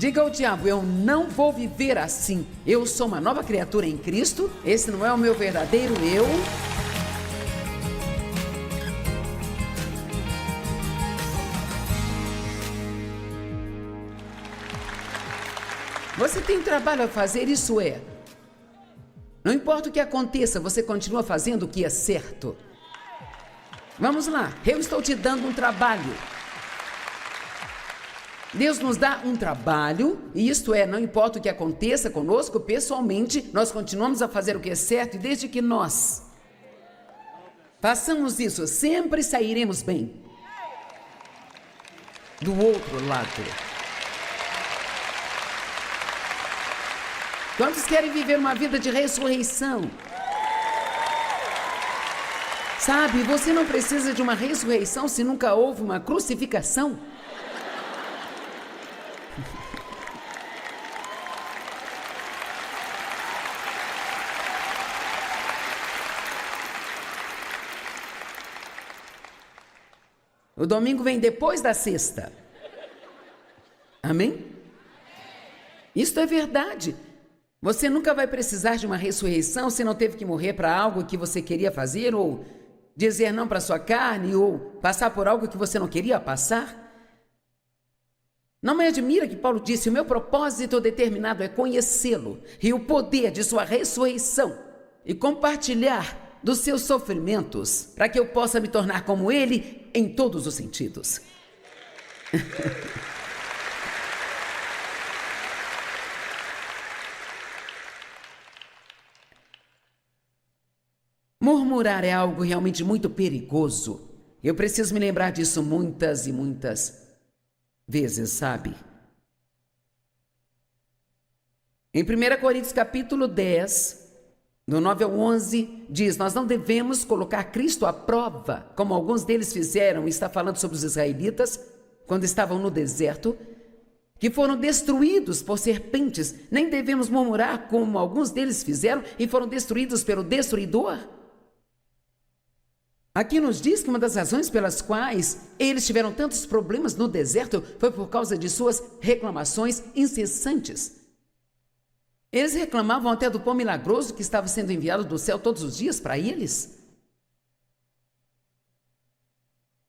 Diga ao diabo: eu não vou viver assim. Eu sou uma nova criatura em Cristo. Esse não é o meu verdadeiro eu. Você tem trabalho a fazer, isso é. Não importa o que aconteça, você continua fazendo o que é certo. Vamos lá, eu estou te dando um trabalho. Deus nos dá um trabalho, e isto é, não importa o que aconteça conosco pessoalmente, nós continuamos a fazer o que é certo, e desde que nós façamos isso, sempre sairemos bem. Do outro lado. Quantos querem viver uma vida de ressurreição? Sabe, você não precisa de uma ressurreição se nunca houve uma crucificação. O domingo vem depois da sexta. Amém? Isto é verdade. Você nunca vai precisar de uma ressurreição se não teve que morrer para algo que você queria fazer, ou dizer não para sua carne, ou passar por algo que você não queria passar. Não me admira que Paulo disse: o meu propósito determinado é conhecê-lo e o poder de sua ressurreição e compartilhar dos seus sofrimentos, para que eu possa me tornar como ele em todos os sentidos. Murmurar é algo realmente muito perigoso. Eu preciso me lembrar disso muitas e muitas vezes, sabe? Em 1 Coríntios capítulo 10, do 9 ao 11, diz: nós não devemos colocar Cristo à prova, como alguns deles fizeram. Está falando sobre os israelitas, quando estavam no deserto, que foram destruídos por serpentes. Nem devemos murmurar como alguns deles fizeram e foram destruídos pelo destruidor. Aqui nos diz que uma das razões pelas quais eles tiveram tantos problemas no deserto foi por causa de suas reclamações incessantes. Eles reclamavam até do pão milagroso que estava sendo enviado do céu todos os dias para eles.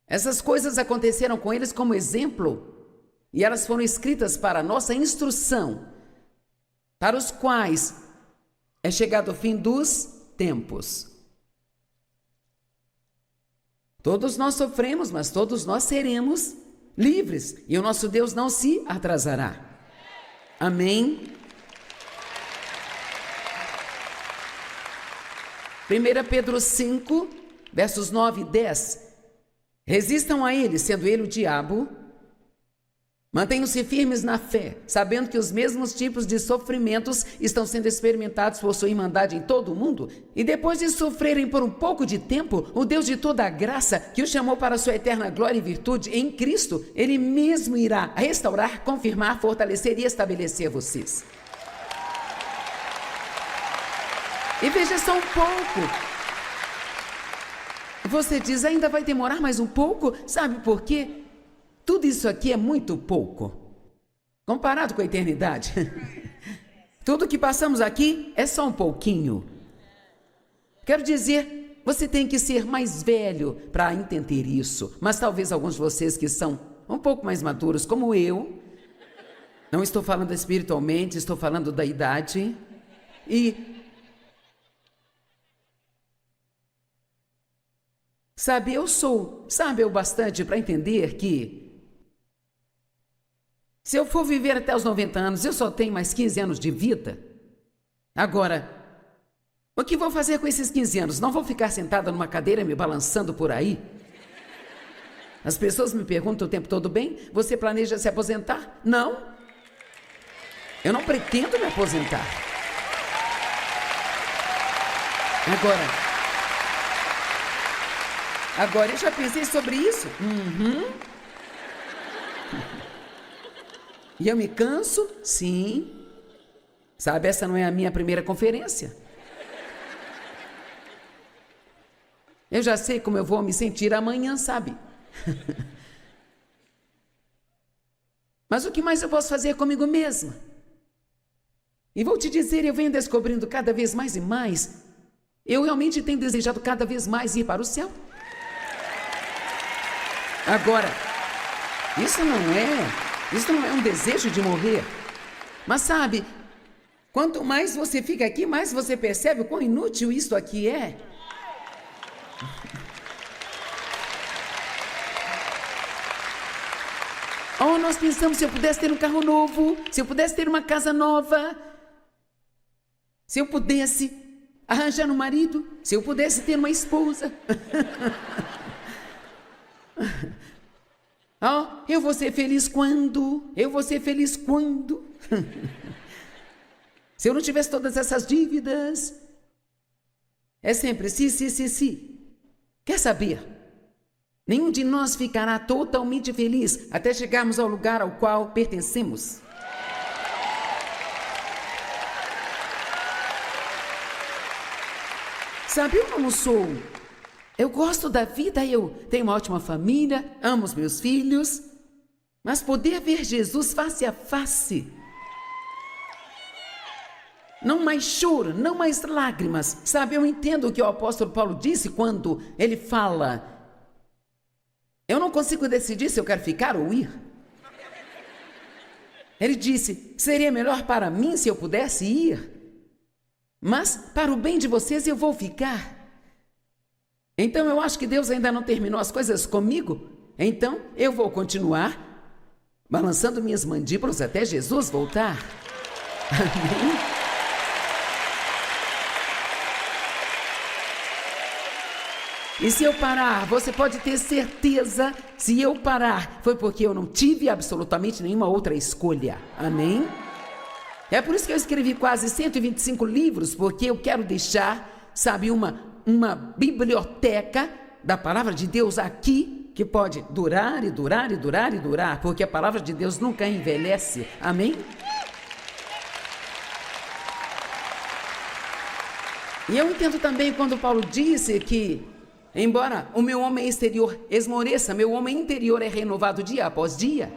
Essas coisas aconteceram com eles como exemplo, e elas foram escritas para a nossa instrução, para os quais é chegado o fim dos tempos. Todos nós sofremos, mas todos nós seremos livres, e o nosso Deus não se atrasará. Amém? 1 Pedro 5, versos 9 e 10. Resistam a ele, sendo ele o diabo. Mantenham-se firmes na fé, sabendo que os mesmos tipos de sofrimentos estão sendo experimentados por sua irmandade em todo o mundo. E depois de sofrerem por um pouco de tempo, o Deus de toda a graça, que os chamou para a sua eterna glória e virtude em Cristo, Ele mesmo irá restaurar, confirmar, fortalecer e estabelecer vocês. E veja só um pouco. Você diz: ainda vai demorar mais um pouco? Sabe por quê? Tudo isso aqui é muito pouco, comparado com a eternidade. Tudo que passamos aqui é só um pouquinho. Quero dizer, você tem que ser mais velho para entender isso. Mas talvez alguns de vocês que são um pouco mais maduros, como eu, não estou falando espiritualmente, estou falando da idade. Sabe, eu sou sábio o bastante para entender que se eu for viver até os 90 anos, eu só tenho mais 15 anos de vida. Agora, o que vou fazer com esses 15 anos? Não vou ficar sentada numa cadeira me balançando por aí? As pessoas me perguntam o tempo todo: bem, você planeja se aposentar? Não. Eu não pretendo me aposentar. Agora eu já pensei sobre isso. E eu me canso? Sim. Sabe, essa não é a minha primeira conferência. Eu já sei como eu vou me sentir amanhã, sabe? Mas o que mais eu posso fazer comigo mesma? E vou te dizer, eu venho descobrindo cada vez mais e mais. Eu realmente tenho desejado cada vez mais ir para o céu. Agora, isso não é um desejo de morrer. Mas sabe, quanto mais você fica aqui, mais você percebe o quão inútil isto aqui é. Oh, nós pensamos, se eu pudesse ter um carro novo, se eu pudesse ter uma casa nova, se eu pudesse arranjar um marido, se eu pudesse ter uma esposa. Oh, eu vou ser feliz quando? Eu vou ser feliz quando? Se eu não tivesse todas essas dívidas. É sempre se. Quer saber? Nenhum de nós ficará totalmente feliz até chegarmos ao lugar ao qual pertencemos. Sabe, eu não sou. Eu gosto da vida, eu tenho uma ótima família, amo os meus filhos, mas poder ver Jesus face a face. Não mais choro, não mais lágrimas. Sabe, eu entendo o que o apóstolo Paulo disse quando ele fala: eu não consigo decidir se eu quero ficar ou ir. Ele disse: seria melhor para mim se eu pudesse ir, mas para o bem de vocês eu vou ficar. Então eu acho que Deus ainda não terminou as coisas comigo. Então eu vou continuar balançando minhas mandíbulas até Jesus voltar. Amém? E se eu parar, você pode ter certeza, se eu parar, foi porque eu não tive absolutamente nenhuma outra escolha. Amém? É por isso que eu escrevi quase 125 livros, porque eu quero deixar, sabe, uma biblioteca da palavra de Deus aqui, que pode durar e durar e durar e durar, porque a palavra de Deus nunca envelhece. Amém? E eu entendo também quando Paulo disse que, embora o meu homem exterior esmoreça, meu homem interior é renovado dia após dia.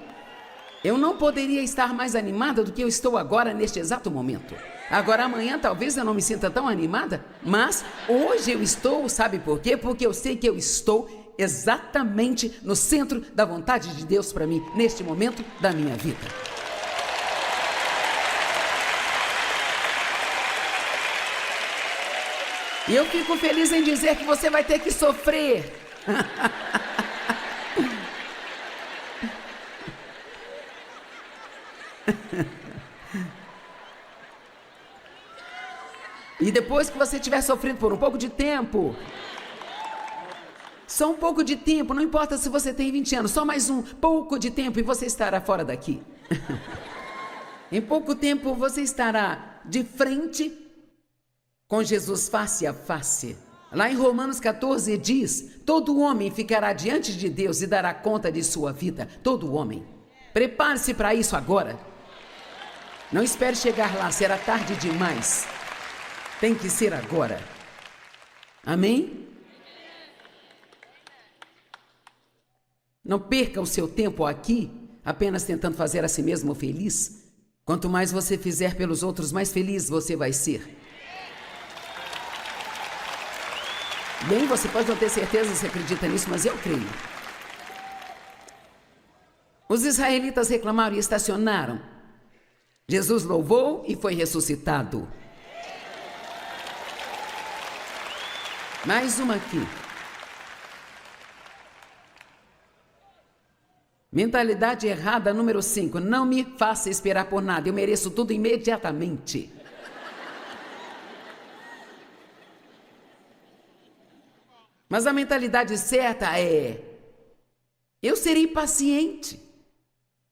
Eu não poderia estar mais animada do que eu estou agora, neste exato momento. Agora, amanhã, talvez eu não me sinta tão animada, mas hoje eu estou, sabe por quê? Porque eu sei que eu estou exatamente no centro da vontade de Deus para mim, neste momento da minha vida. E eu fico feliz em dizer que você vai ter que sofrer. E depois que você estiver sofrendo por um pouco de tempo, só um pouco de tempo, não importa se você tem 20 anos, só mais um pouco de tempo e você estará fora daqui. Em pouco tempo você estará de frente com Jesus face a face. Lá em Romanos 14 diz: todo homem ficará diante de Deus e dará conta de sua vida. Todo homem. Prepare-se para isso agora. Não espere chegar lá, será tarde demais. Tem que ser agora. Amém? Não perca o seu tempo aqui, apenas tentando fazer a si mesmo feliz. Quanto mais você fizer pelos outros, mais feliz você vai ser. Bem, você pode não ter certeza se acredita nisso, mas eu creio. Os israelitas reclamaram e estacionaram. Jesus louvou e foi ressuscitado. Mais uma aqui. Mentalidade errada número 5. Não me faça esperar por nada, eu mereço tudo imediatamente. Mas a mentalidade certa é: eu serei paciente.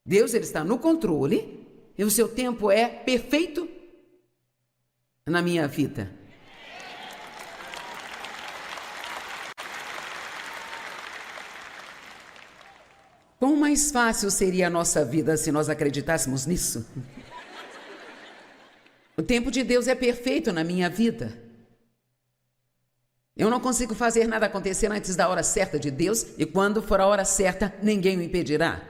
Deus, ele está no controle e o seu tempo é perfeito na minha vida. Quão mais fácil seria a nossa vida se nós acreditássemos nisso? O tempo de Deus é perfeito na minha vida. Eu não consigo fazer nada acontecer antes da hora certa de Deus, e quando for a hora certa, ninguém o impedirá.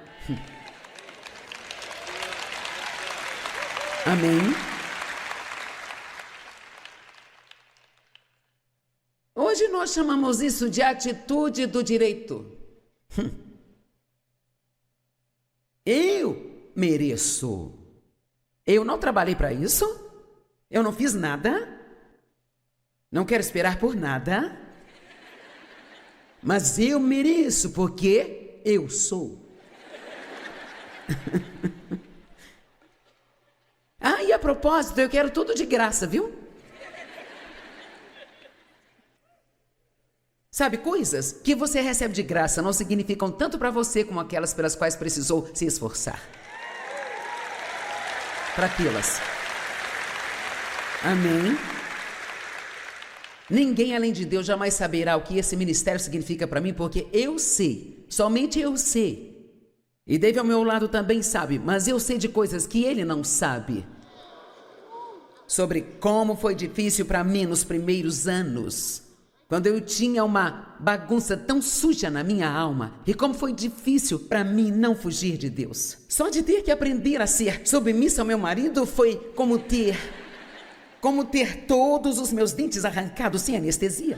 Amém? Hoje nós chamamos isso de atitude do direito. Eu mereço. Eu não trabalhei para isso. Eu não fiz nada. Não quero esperar por nada. Mas eu mereço porque eu sou. Ah, e a propósito, eu quero tudo de graça, viu? Sabe, coisas que você recebe de graça não significam tanto para você como aquelas pelas quais precisou se esforçar. Para tê-las. Amém? Ninguém além de Deus jamais saberá o que esse ministério significa para mim, porque eu sei, somente eu sei. E David ao meu lado também sabe, mas eu sei de coisas que ele não sabe. Sobre como foi difícil para mim nos primeiros anos. Quando eu tinha uma bagunça tão suja na minha alma, e como foi difícil para mim não fugir de Deus. Só de ter que aprender a ser submissa ao meu marido foi como ter todos os meus dentes arrancados sem anestesia.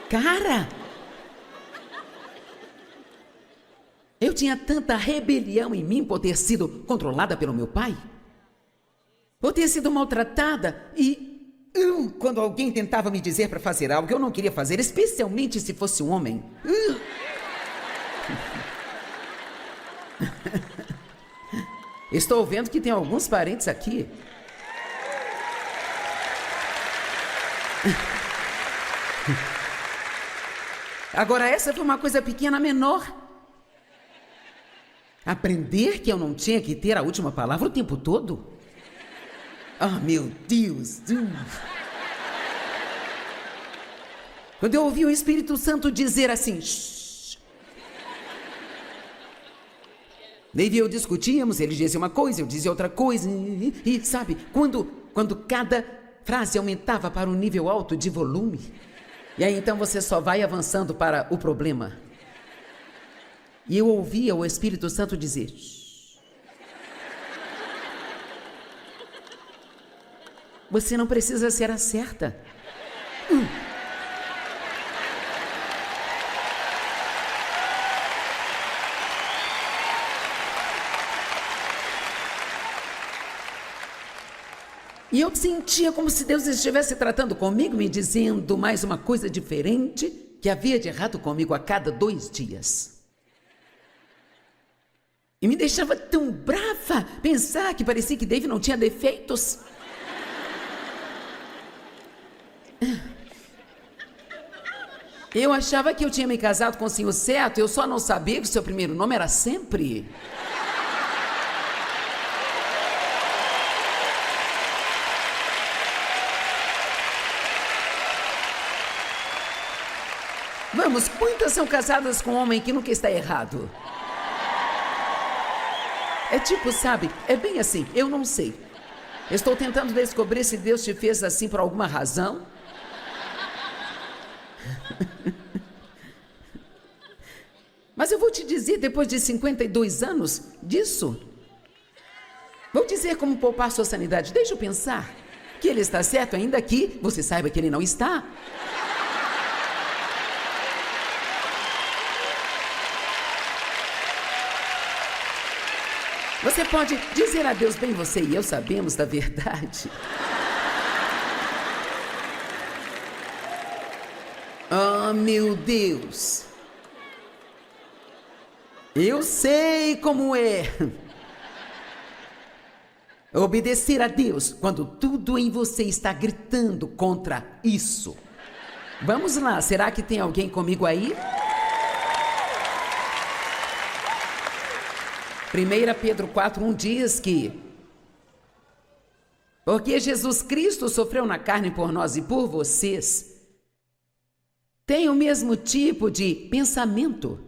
Cara! Eu tinha tanta rebelião em mim por ter sido controlada pelo meu pai, por ter sido maltratada e quando alguém tentava me dizer para fazer algo que eu não queria fazer, especialmente se fosse um homem. Estou vendo que tem alguns parentes aqui. Agora essa foi uma coisa pequena, menor. Aprender que eu não tinha que ter a última palavra o tempo todo? Ah, meu Deus! Quando eu ouvi o Espírito Santo dizer assim... Shh. Daí eu discutíamos, ele dizia uma coisa, eu dizia outra coisa. E sabe, quando cada frase aumentava para um nível alto de volume, e aí então você só vai avançando para o problema. E eu ouvia o Espírito Santo dizer... Shh. Você não precisa ser a certa. E eu sentia como se Deus estivesse tratando comigo, me dizendo mais uma coisa diferente que havia de errado comigo a cada 2 dias. E me deixava tão brava pensar que parecia que David não tinha defeitos. Eu achava que eu tinha me casado com o senhor certo, eu só não sabia que o seu primeiro nome era sempre. Vamos, quantas são casadas com um homem que nunca está errado? É tipo, sabe, é bem assim, eu não sei. Estou tentando descobrir se Deus te fez assim por alguma razão. Mas eu vou te dizer, depois de 52 anos disso, vou dizer como poupar sua sanidade. Deixa eu pensar que ele está certo, ainda que você saiba que ele não está. Você pode dizer a Deus, bem, você e eu sabemos da verdade. Oh, meu Deus. Eu sei como é obedecer a Deus quando tudo em você está gritando contra isso. Vamos lá, será que tem alguém comigo aí? 1 Pedro 4:1 diz que porque Jesus Cristo sofreu na carne por nós e por vocês, tem o mesmo tipo de pensamento.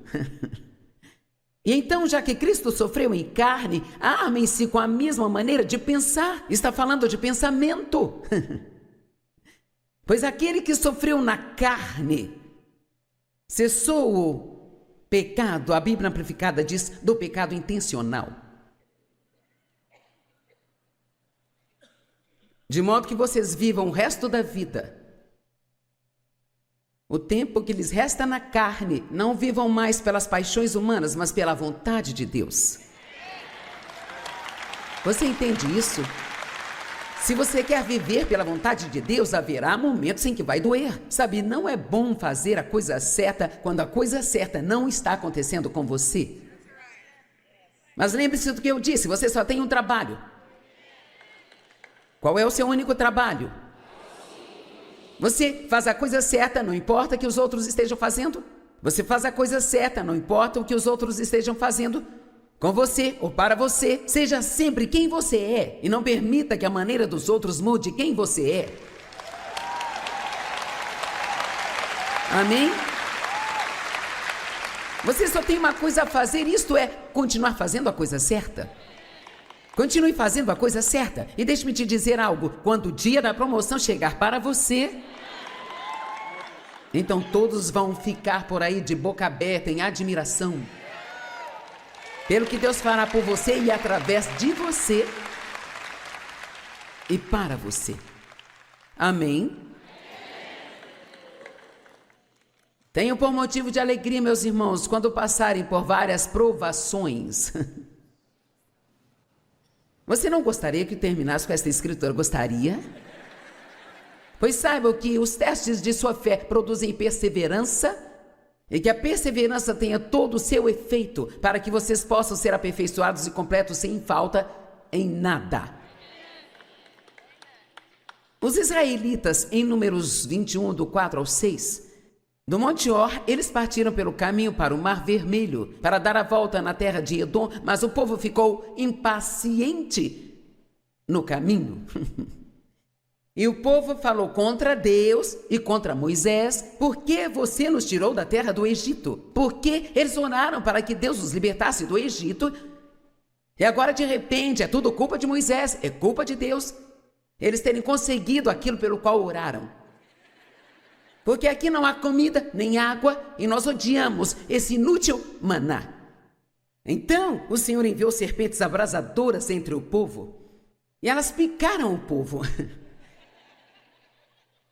E então, já que Cristo sofreu em carne, armem-se com a mesma maneira de pensar. Está falando de pensamento. Pois aquele que sofreu na carne cessou o pecado, a Bíblia Amplificada diz, do pecado intencional. De modo que vocês vivam o resto da vida, o tempo que lhes resta na carne, não vivam mais pelas paixões humanas, mas pela vontade de Deus. Você entende isso? Se você quer viver pela vontade de Deus, haverá momentos em que vai doer. Sabe, não é bom fazer a coisa certa quando a coisa certa não está acontecendo com você. Mas lembre-se do que eu disse, você só tem um trabalho. Qual é o seu único trabalho? Você faz a coisa certa, não importa o que os outros estejam fazendo. Você faz a coisa certa, não importa o que os outros estejam fazendo. Com você ou para você, seja sempre quem você é e não permita que a maneira dos outros mude quem você é. Amém? Você só tem uma coisa a fazer, isto é, continuar fazendo a coisa certa. Continue fazendo a coisa certa. E deixe-me te dizer algo, quando o dia da promoção chegar para você, então todos vão ficar por aí de boca aberta em admiração pelo que Deus fará por você e através de você e para você. Amém? Tenham por motivo de alegria, meus irmãos, quando passarem por várias provações. Você não gostaria que terminasse com esta escritura? Gostaria? Pois saiba que os testes de sua fé produzem perseverança, e que a perseverança tenha todo o seu efeito, para que vocês possam ser aperfeiçoados e completos sem falta em nada. Os israelitas, em Números 21, do 4 ao 6, do Monte Or, eles partiram pelo caminho para o Mar Vermelho, para dar a volta na terra de Edom, mas o povo ficou impaciente no caminho. E o povo falou contra Deus e contra Moisés: por que você nos tirou da terra do Egito? Porque eles oraram para que Deus os libertasse do Egito. E agora de repente é tudo culpa de Moisés, é culpa de Deus. Eles terem conseguido aquilo pelo qual oraram. Porque aqui não há comida nem água e nós odiamos esse inútil maná. Então o Senhor enviou serpentes abrasadoras entre o povo e elas picaram o povo.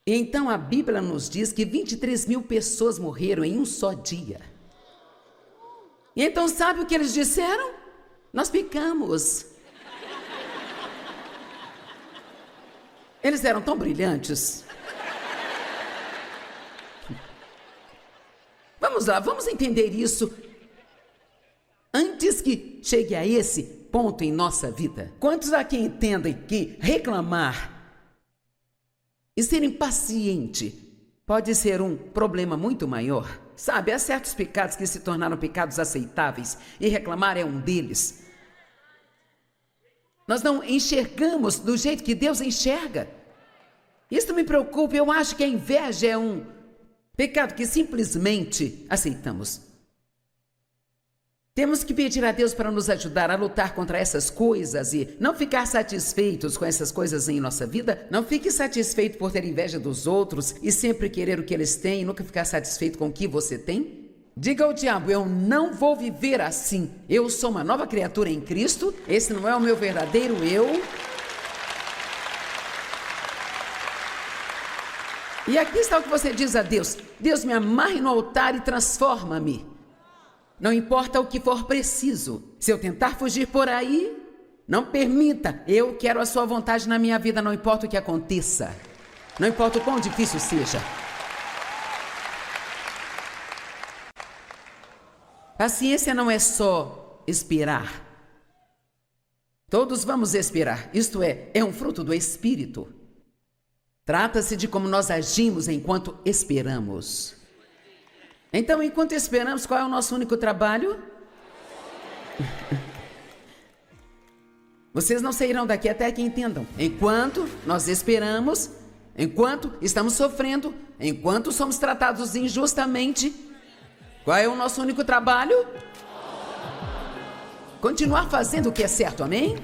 E então a Bíblia nos diz que 23 mil pessoas morreram em um só dia. E então sabe o que eles disseram? Nós pecamos. Eles eram tão brilhantes. Vamos lá, vamos entender isso antes que chegue a esse ponto em nossa vida. Quantos aqui entendem que reclamar e ser impaciente pode ser um problema muito maior? Sabe, há certos pecados que se tornaram pecados aceitáveis e reclamar é um deles. Nós não enxergamos do jeito que Deus enxerga. Isso me preocupa, eu acho que a inveja é um pecado que simplesmente aceitamos. Temos que pedir a Deus para nos ajudar a lutar contra essas coisas e não ficar satisfeitos com essas coisas em nossa vida. Não fique satisfeito por ter inveja dos outros e sempre querer o que eles têm e nunca ficar satisfeito com o que você tem. Diga ao diabo: eu não vou viver assim. Eu sou uma nova criatura em Cristo. Esse não é o meu verdadeiro eu. E aqui está o que você diz a Deus: Deus, me amarre no altar e transforma-me. Não importa o que for preciso. Se eu tentar fugir por aí, não permita. Eu quero a sua vontade na minha vida, não importa o que aconteça. Não importa o quão difícil seja. Paciência não é só esperar. Todos vamos esperar. Isto é um fruto do Espírito. Trata-se de como nós agimos enquanto esperamos. Então, enquanto esperamos, qual é o nosso único trabalho? Vocês não sairão daqui até que entendam. Enquanto nós esperamos, enquanto estamos sofrendo, enquanto somos tratados injustamente, qual é o nosso único trabalho? Continuar fazendo o que é certo, amém?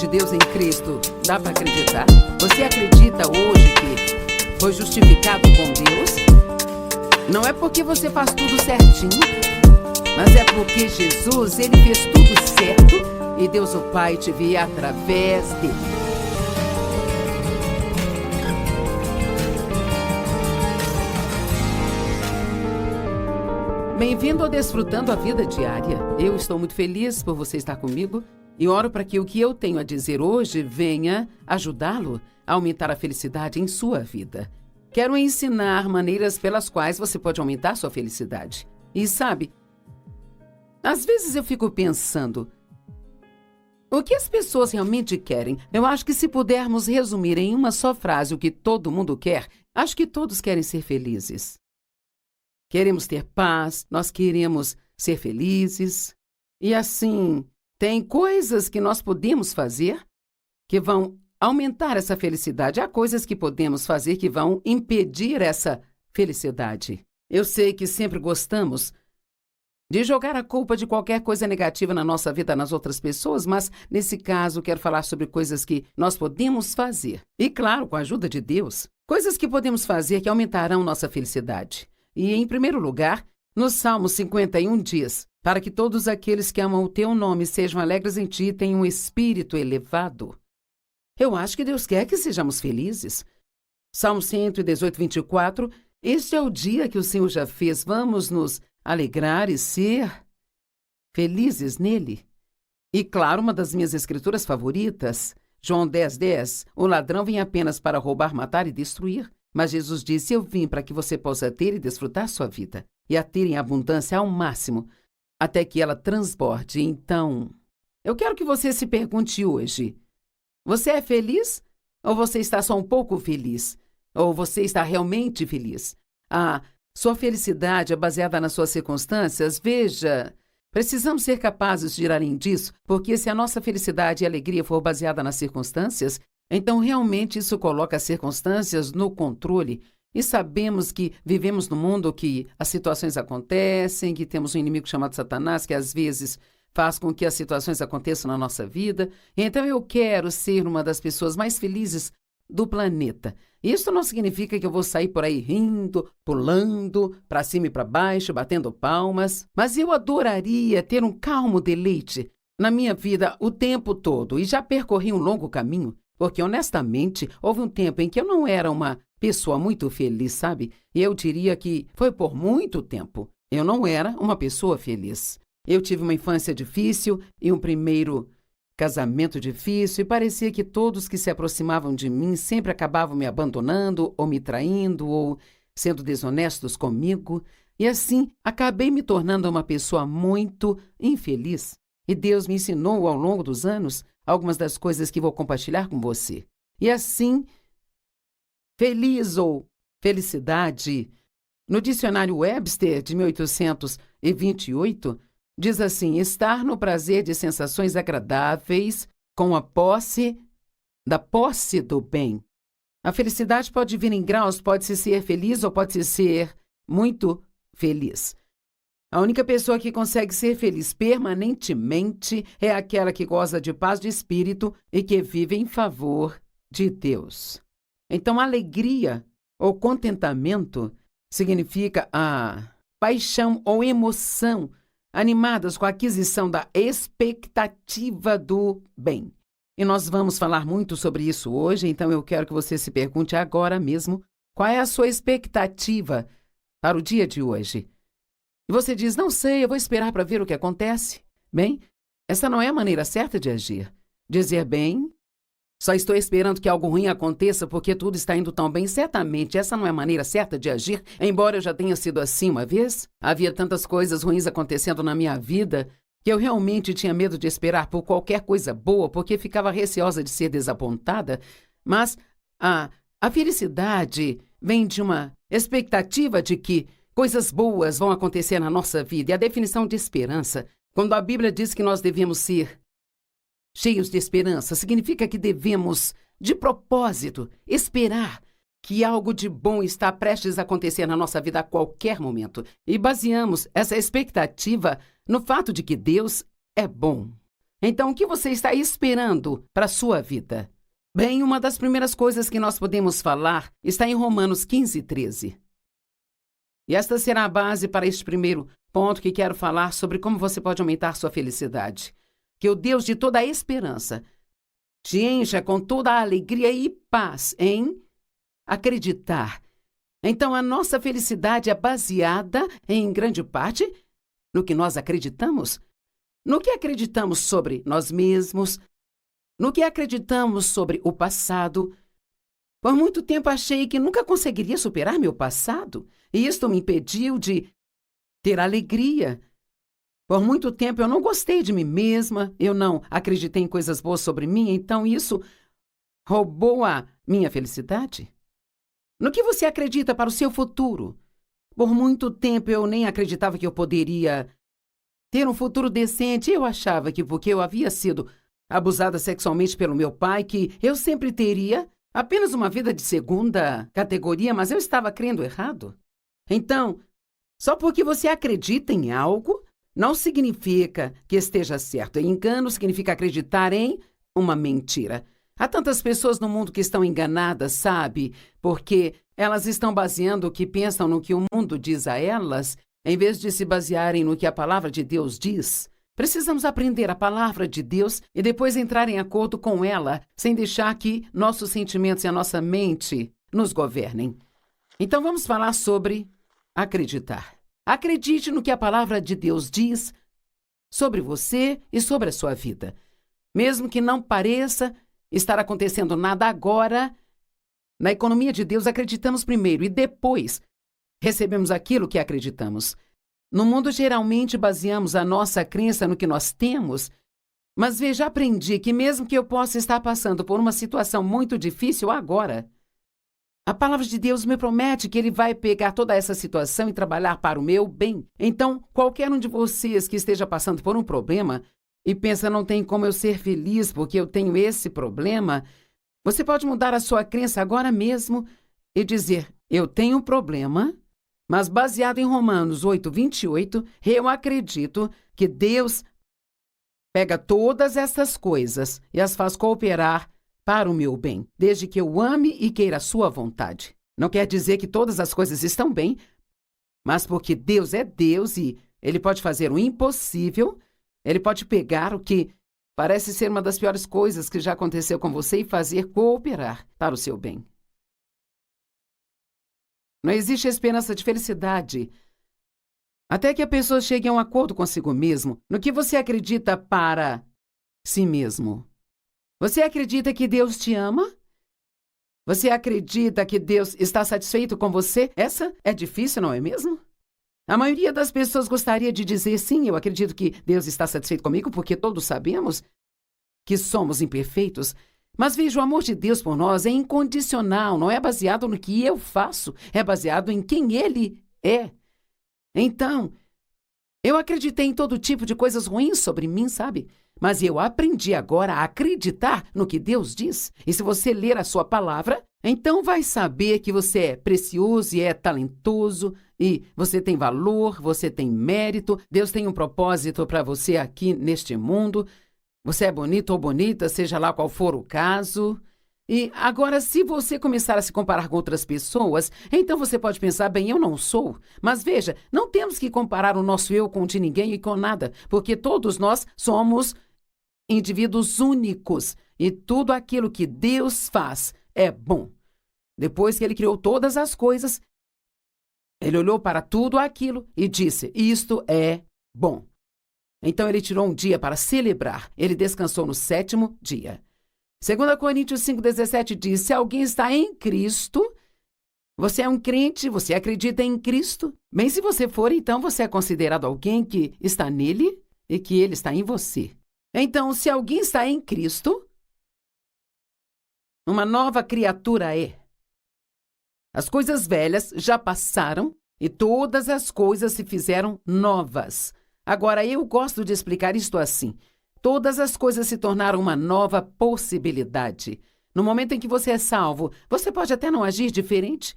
de Deus em Cristo. Dá para acreditar? Você acredita hoje que foi justificado com Deus? Não é porque você faz tudo certinho, mas é porque Jesus, ele fez tudo certo e Deus o Pai te vê através dele. Bem-vindo ao Desfrutando a Vida Diária. Eu estou muito feliz por você estar comigo e oro para que o que eu tenho a dizer hoje venha ajudá-lo a aumentar a felicidade em sua vida. Quero ensinar maneiras pelas quais você pode aumentar sua felicidade. E sabe, às vezes eu fico pensando, o que as pessoas realmente querem? Eu acho que se pudermos resumir em uma só frase o que todo mundo quer, acho que todos querem ser felizes. Queremos ter paz, nós queremos ser felizes. E assim, tem coisas que nós podemos fazer que vão aumentar essa felicidade. Há coisas que podemos fazer que vão impedir essa felicidade. Eu sei que sempre gostamos de jogar a culpa de qualquer coisa negativa na nossa vida nas outras pessoas, mas nesse caso quero falar sobre coisas que nós podemos fazer. E claro, com a ajuda de Deus, coisas que podemos fazer que aumentarão nossa felicidade. E, em primeiro lugar, no Salmo 51 diz, para que todos aqueles que amam o teu nome sejam alegres em ti e tenham um espírito elevado. Eu acho que Deus quer que sejamos felizes. Salmo 118, 24, este é o dia que o Senhor já fez, vamos nos alegrar e ser felizes nele. E, claro, uma das minhas escrituras favoritas, João 10, 10, o ladrão vem apenas para roubar, matar e destruir. Mas Jesus disse, eu vim para que você possa ter e desfrutar sua vida, e a ter em abundância ao máximo, até que ela transborde. Então, eu quero que você se pergunte hoje, você é feliz? Ou você está só um pouco feliz? Ou você está realmente feliz? A sua felicidade é baseada nas suas circunstâncias? Veja, precisamos ser capazes de ir além disso, porque se a nossa felicidade e alegria for baseada nas circunstâncias, então, realmente, isso coloca as circunstâncias no controle e sabemos que vivemos num mundo que as situações acontecem, que temos um inimigo chamado Satanás, que às vezes faz com que as situações aconteçam na nossa vida. Então, eu quero ser uma das pessoas mais felizes do planeta. Isso não significa que eu vou sair por aí rindo, pulando, para cima e para baixo, batendo palmas, mas eu adoraria ter um calmo deleite na minha vida o tempo todo e já percorri um longo caminho. Porque, honestamente, houve um tempo em que eu não era uma pessoa muito feliz, sabe? E eu diria que foi por muito tempo. Eu não era uma pessoa feliz. Eu tive uma infância difícil e um primeiro casamento difícil e parecia que todos que se aproximavam de mim sempre acabavam me abandonando ou me traindo ou sendo desonestos comigo. E assim, acabei me tornando uma pessoa muito infeliz. E Deus me ensinou ao longo dos anos algumas das coisas que vou compartilhar com você. E assim, feliz ou felicidade, no dicionário Webster de 1828, diz assim, estar no prazer de sensações agradáveis com a posse do bem. A felicidade pode vir em graus, pode-se ser feliz ou pode-se ser muito feliz. A única pessoa que consegue ser feliz permanentemente é aquela que goza de paz de espírito e que vive em favor de Deus. Então, alegria ou contentamento significa a paixão ou emoção animadas com a aquisição da expectativa do bem. E nós vamos falar muito sobre isso hoje, então eu quero que você se pergunte agora mesmo qual é a sua expectativa para o dia de hoje. E você diz, não sei, eu vou esperar para ver o que acontece. Bem, essa não é a maneira certa de agir. Dizer, bem, só estou esperando que algo ruim aconteça porque tudo está indo tão bem. Certamente, essa não é a maneira certa de agir. Embora eu já tenha sido assim uma vez, havia tantas coisas ruins acontecendo na minha vida que eu realmente tinha medo de esperar por qualquer coisa boa porque ficava receosa de ser desapontada. Mas a felicidade vem de uma expectativa de que coisas boas vão acontecer na nossa vida. E a definição de esperança, quando a Bíblia diz que nós devemos ser cheios de esperança, significa que devemos, de propósito, esperar que algo de bom está prestes a acontecer na nossa vida a qualquer momento. E baseamos essa expectativa no fato de que Deus é bom. Então, o que você está esperando para a sua vida? Bem, uma das primeiras coisas que nós podemos falar está em Romanos 15:13. E esta será a base para este primeiro ponto que quero falar sobre como você pode aumentar sua felicidade. Que o Deus de toda a esperança te encha com toda a alegria e paz em acreditar. Então, a nossa felicidade é baseada, em grande parte, no que nós acreditamos. No que acreditamos sobre nós mesmos, no que acreditamos sobre o passado. Por muito tempo achei que nunca conseguiria superar meu passado, e isto me impediu de ter alegria. Por muito tempo eu não gostei de mim mesma, eu não acreditei em coisas boas sobre mim, então isso roubou a minha felicidade. No que você acredita para o seu futuro? Por muito tempo eu nem acreditava que eu poderia ter um futuro decente. Eu achava que porque eu havia sido abusada sexualmente pelo meu pai, que eu sempre teria apenas uma vida de segunda categoria, mas eu estava crendo errado. Então, só porque você acredita em algo, não significa que esteja certo. Engano significa acreditar em uma mentira. Há tantas pessoas no mundo que estão enganadas, sabe? Porque elas estão baseando o que pensam no que o mundo diz a elas, em vez de se basearem no que a palavra de Deus diz. Precisamos aprender a palavra de Deus e depois entrar em acordo com ela, sem deixar que nossos sentimentos e a nossa mente nos governem. Então vamos falar sobre acreditar. Acredite no que a palavra de Deus diz sobre você e sobre a sua vida. Mesmo que não pareça estar acontecendo nada agora, na economia de Deus acreditamos primeiro e depois recebemos aquilo que acreditamos. No mundo, geralmente, baseamos a nossa crença no que nós temos, mas veja, aprendi que mesmo que eu possa estar passando por uma situação muito difícil agora, a palavra de Deus me promete que Ele vai pegar toda essa situação e trabalhar para o meu bem. Então, qualquer um de vocês que esteja passando por um problema e pensa, não tem como eu ser feliz porque eu tenho esse problema, você pode mudar a sua crença agora mesmo e dizer, eu tenho um problema, mas baseado em Romanos 8:28, eu acredito que Deus pega todas essas coisas e as faz cooperar para o meu bem, desde que eu ame e queira a sua vontade. Não quer dizer que todas as coisas estão bem, mas porque Deus é Deus e Ele pode fazer o impossível, Ele pode pegar o que parece ser uma das piores coisas que já aconteceu com você e fazer cooperar para o seu bem. Não existe esperança de felicidade até que a pessoa chegue a um acordo consigo mesmo no que você acredita para si mesmo. Você acredita que Deus te ama? Você acredita que Deus está satisfeito com você? Essa é difícil, não é mesmo? A maioria das pessoas gostaria de dizer, sim, eu acredito que Deus está satisfeito comigo, porque todos sabemos que somos imperfeitos. Mas veja, o amor de Deus por nós é incondicional, não é baseado no que eu faço, é baseado em quem Ele é. Então, eu acreditei em todo tipo de coisas ruins sobre mim, sabe? Mas eu aprendi agora a acreditar no que Deus diz. E se você ler a sua palavra, então vai saber que você é precioso e é talentoso, e você tem valor, você tem mérito, Deus tem um propósito para você aqui neste mundo. Você é bonito ou bonita, seja lá qual for o caso. E agora, se você começar a se comparar com outras pessoas, então você pode pensar, bem, eu não sou. Mas veja, não temos que comparar o nosso eu com o de ninguém e com nada, porque todos nós somos indivíduos únicos e tudo aquilo que Deus faz é bom. Depois que Ele criou todas as coisas, Ele olhou para tudo aquilo e disse, isto é bom. Então Ele tirou um dia para celebrar. Ele descansou no 7º dia. 2 Coríntios 5:17 diz, se alguém está em Cristo, você é um crente, você acredita em Cristo. Bem, se você for, então você é considerado alguém que está nele e que Ele está em você. Então, se alguém está em Cristo, uma nova criatura é. As coisas velhas já passaram e todas as coisas se fizeram novas. Agora, eu gosto de explicar isto assim. Todas as coisas se tornaram uma nova possibilidade. No momento em que você é salvo, você pode até não agir diferente.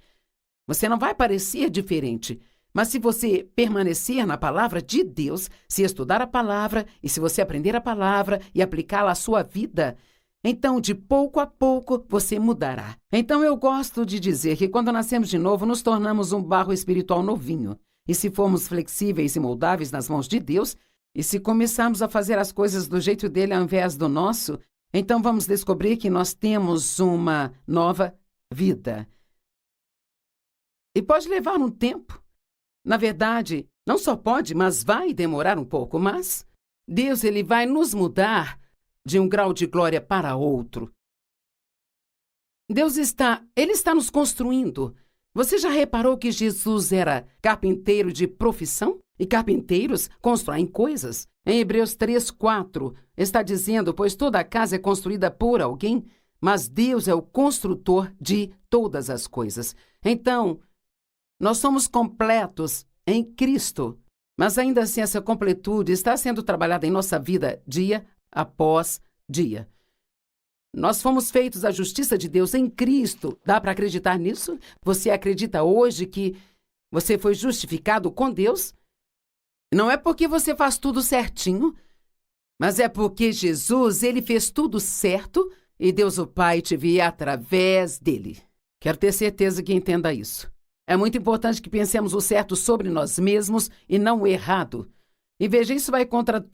Você não vai parecer diferente. Mas se você permanecer na palavra de Deus, se estudar a palavra e se você aprender a palavra e aplicá-la à sua vida, então de pouco a pouco você mudará. Então eu gosto de dizer que quando nascemos de novo, nos tornamos um barro espiritual novinho. E se formos flexíveis e moldáveis nas mãos de Deus, e se começarmos a fazer as coisas do jeito dele ao invés do nosso, então vamos descobrir que nós temos uma nova vida. E pode levar um tempo. Na verdade, não só pode, mas vai demorar um pouco. Mas Deus ele vai nos mudar de um grau de glória para outro. Ele está nos construindo. Você já reparou que Jesus era carpinteiro de profissão? E carpinteiros constroem coisas. Em Hebreus 3:4 está dizendo, pois toda a casa é construída por alguém, mas Deus é o construtor de todas as coisas. Então, nós somos completos em Cristo, mas ainda assim essa completude está sendo trabalhada em nossa vida dia após dia. Nós fomos feitos à justiça de Deus em Cristo. Dá para acreditar nisso? Você acredita hoje que você foi justificado com Deus? Não é porque você faz tudo certinho, mas é porque Jesus, ele fez tudo certo e Deus o Pai te via através dele. Quero ter certeza que entenda isso. É muito importante que pensemos o certo sobre nós mesmos e não o errado. E veja, isso vai contra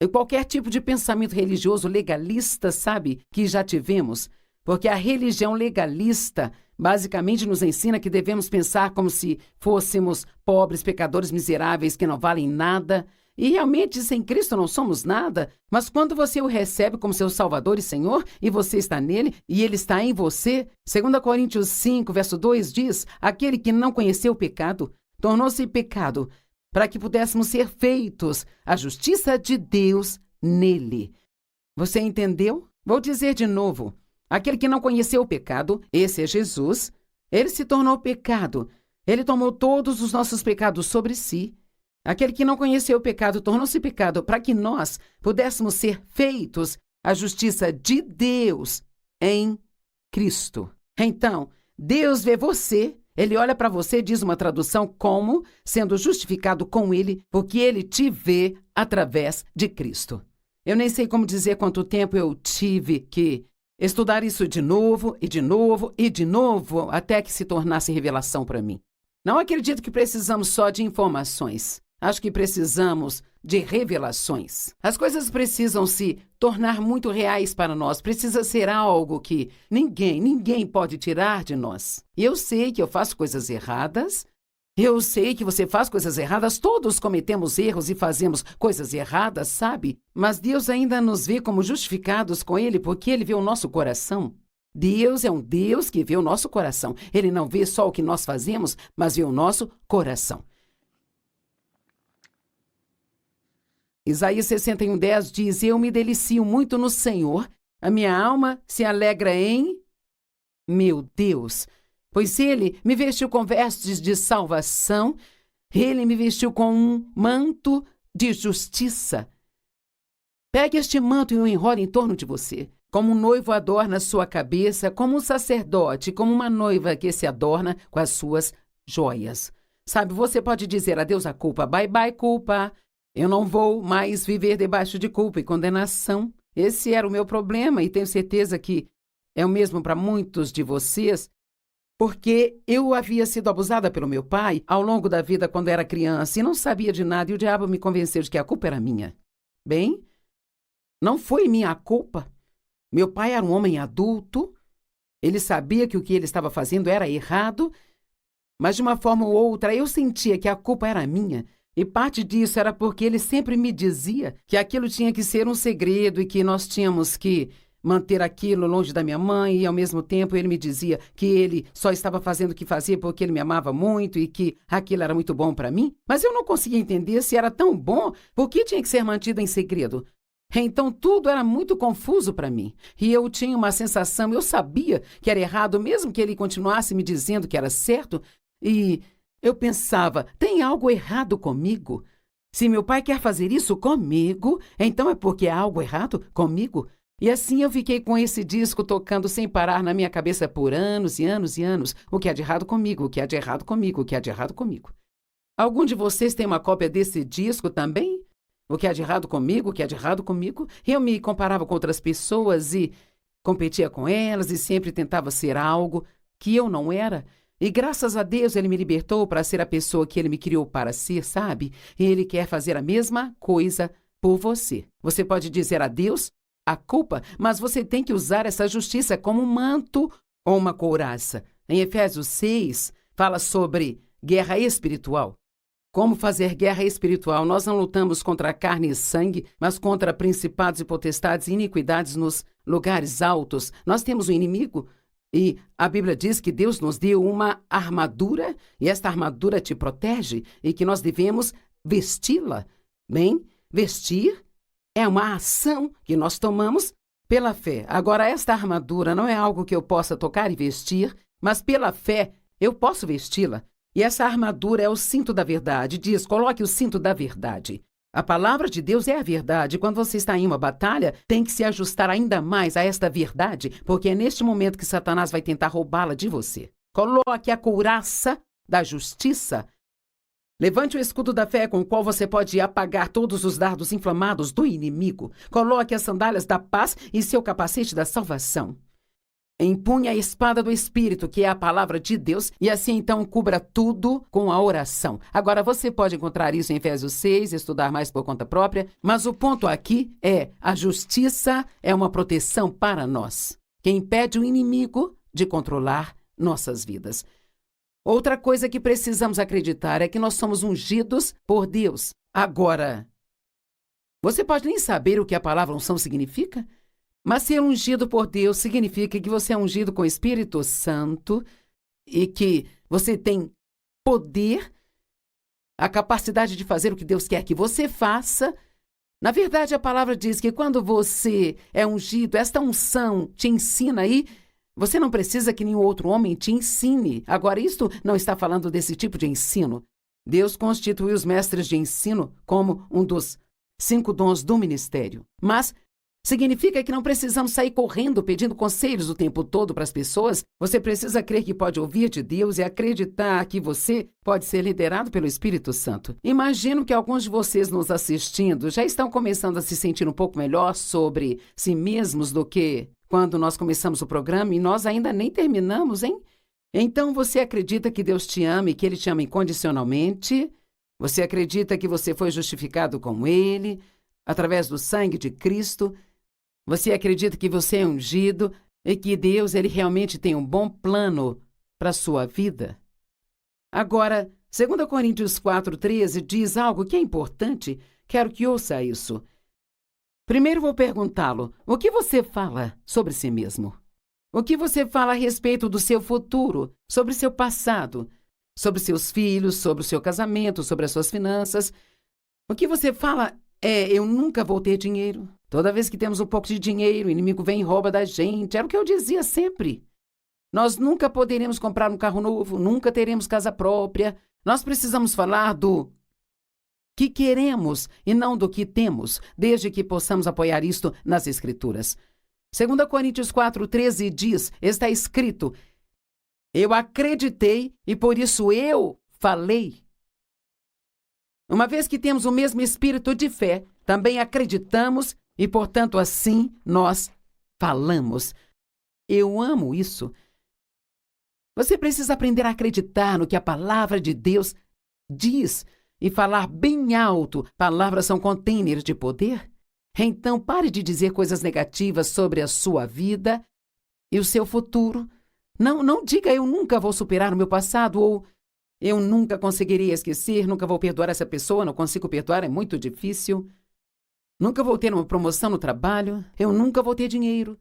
qualquer tipo de pensamento religioso legalista, sabe, que já tivemos. Porque a religião legalista basicamente nos ensina que devemos pensar como se fôssemos pobres, pecadores miseráveis que não valem nada. E realmente, sem Cristo não somos nada. Mas quando você o recebe como seu Salvador e Senhor, e você está nele, e ele está em você, 2 Coríntios 5, verso 2 diz, aquele que não conheceu o pecado, tornou-se pecado, para que pudéssemos ser feitos a justiça de Deus nele. Você entendeu? Vou dizer de novo. Aquele que não conheceu o pecado, esse é Jesus, ele se tornou pecado. Ele tomou todos os nossos pecados sobre si. Aquele que não conheceu o pecado tornou-se pecado para que nós pudéssemos ser feitos a justiça de Deus em Cristo. Então, Deus vê você, ele olha para você, diz uma tradução, como sendo justificado com ele, porque ele te vê através de Cristo. Eu nem sei como dizer quanto tempo eu tive que estudar isso de novo, e de novo, e de novo, até que se tornasse revelação para mim. Não acredito que precisamos só de informações. Acho que precisamos de revelações. As coisas precisam se tornar muito reais para nós. Precisa ser algo que ninguém pode tirar de nós. E eu sei que eu faço coisas erradas. Eu sei que você faz coisas erradas, todos cometemos erros e fazemos coisas erradas, sabe? Mas Deus ainda nos vê como justificados com Ele, porque Ele vê o nosso coração. Deus é um Deus que vê o nosso coração. Ele não vê só o que nós fazemos, mas vê o nosso coração. Isaías 61:10 diz, eu me delicio muito no Senhor, a minha alma se alegra em meu Deus. Pois ele me vestiu com vestes de salvação, ele me vestiu com um manto de justiça. Pegue este manto e o enrole em torno de você, como um noivo adorna sua cabeça, como um sacerdote, como uma noiva que se adorna com as suas joias. Sabe, você pode dizer adeus à culpa, bye bye culpa, eu não vou mais viver debaixo de culpa e condenação. Esse era o meu problema e tenho certeza que é o mesmo para muitos de vocês, porque eu havia sido abusada pelo meu pai ao longo da vida quando era criança e não sabia de nada e o diabo me convenceu de que a culpa era minha. Bem, não foi minha culpa. Meu pai era um homem adulto, ele sabia que o que ele estava fazendo era errado, mas de uma forma ou outra eu sentia que a culpa era minha e parte disso era porque ele sempre me dizia que aquilo tinha que ser um segredo e que nós tínhamos que manter aquilo longe da minha mãe, e ao mesmo tempo ele me dizia que ele só estava fazendo o que fazia porque ele me amava muito e que aquilo era muito bom para mim. Mas eu não conseguia entender se era tão bom, por que tinha que ser mantido em segredo? Então tudo era muito confuso para mim. E eu tinha uma sensação, eu sabia que era errado, mesmo que ele continuasse me dizendo que era certo. E eu pensava, tem algo errado comigo? Se meu pai quer fazer isso comigo, então é porque há algo errado comigo? E assim eu fiquei com esse disco tocando sem parar na minha cabeça por anos e anos e anos. O que há de errado comigo? O que há de errado comigo? O que há de errado comigo? Algum de vocês tem uma cópia desse disco também? O que há de errado comigo? O que há de errado comigo? Eu me comparava com outras pessoas e competia com elas e sempre tentava ser algo que eu não era. E graças a Deus ele me libertou para ser a pessoa que ele me criou para ser, sabe? E ele quer fazer a mesma coisa por você. Você pode dizer a Deus a culpa, mas você tem que usar essa justiça como um manto ou uma couraça. Em Efésios 6, fala sobre guerra espiritual. Como fazer guerra espiritual? Nós não lutamos contra carne e sangue, mas contra principados e potestades e iniquidades nos lugares altos. Nós temos um inimigo e a Bíblia diz que Deus nos deu uma armadura e esta armadura te protege e que nós devemos vesti-la. Bem, vestir é uma ação que nós tomamos pela fé. Agora, esta armadura não é algo que eu possa tocar e vestir, mas pela fé eu posso vesti-la. E essa armadura é o cinto da verdade. Diz, coloque o cinto da verdade. A palavra de Deus é a verdade. Quando você está em uma batalha, tem que se ajustar ainda mais a esta verdade, porque é neste momento que Satanás vai tentar roubá-la de você. Coloque a couraça da justiça. Levante o escudo da fé com o qual você pode apagar todos os dardos inflamados do inimigo. Coloque as sandálias da paz e seu capacete da salvação. Empunhe a espada do Espírito, que é a palavra de Deus, e assim então cubra tudo com a oração. Agora, você pode encontrar isso em Efésios 6, estudar mais por conta própria, mas o ponto aqui é: a justiça é uma proteção para nós, que impede o inimigo de controlar nossas vidas. Outra coisa que precisamos acreditar é que nós somos ungidos por Deus. Agora, você pode nem saber o que a palavra unção significa? Mas ser ungido por Deus significa que você é ungido com o Espírito Santo e que você tem poder, a capacidade de fazer o que Deus quer que você faça. Na verdade, a palavra diz que quando você é ungido, esta unção te ensina aí. Você não precisa que nenhum outro homem te ensine. Agora, isto não está falando desse tipo de ensino. Deus constituiu os mestres de ensino como um dos 5 dons do ministério. Mas significa que não precisamos sair correndo pedindo conselhos o tempo todo para as pessoas. Você precisa crer que pode ouvir de Deus e acreditar que você pode ser liderado pelo Espírito Santo. Imagino que alguns de vocês nos assistindo já estão começando a se sentir um pouco melhor sobre si mesmos do que quando nós começamos o programa e nós ainda nem terminamos, hein? Então você acredita que Deus te ama e que Ele te ama incondicionalmente? Você acredita que você foi justificado com Ele, através do sangue de Cristo? Você acredita que você é ungido e que Deus ele realmente tem um bom plano para a sua vida? Agora, 2 Coríntios 4:13 diz algo que é importante. Quero que ouça isso. Primeiro vou perguntá-lo, o que você fala sobre si mesmo? O que você fala a respeito do seu futuro, sobre seu passado, sobre seus filhos, sobre o seu casamento, sobre as suas finanças? O que você fala eu nunca vou ter dinheiro. Toda vez que temos um pouco de dinheiro, o inimigo vem e rouba da gente. Era o que eu dizia sempre. Nós nunca poderemos comprar um carro novo, nunca teremos casa própria. Nós precisamos falar do que queremos e não do que temos, desde que possamos apoiar isto nas Escrituras. 2 Coríntios 4:13 diz, está escrito, eu acreditei e por isso eu falei. Uma vez que temos o mesmo espírito de fé, também acreditamos e, portanto, assim nós falamos. Eu amo isso. Você precisa aprender a acreditar no que a palavra de Deus diz e falar bem alto. Palavras são containers de poder. Então, pare de dizer coisas negativas sobre a sua vida e o seu futuro. Não diga eu nunca vou superar o meu passado ou eu nunca conseguiria esquecer, nunca vou perdoar essa pessoa, não consigo perdoar, é muito difícil. Nunca vou ter uma promoção no trabalho, eu nunca vou ter dinheiro.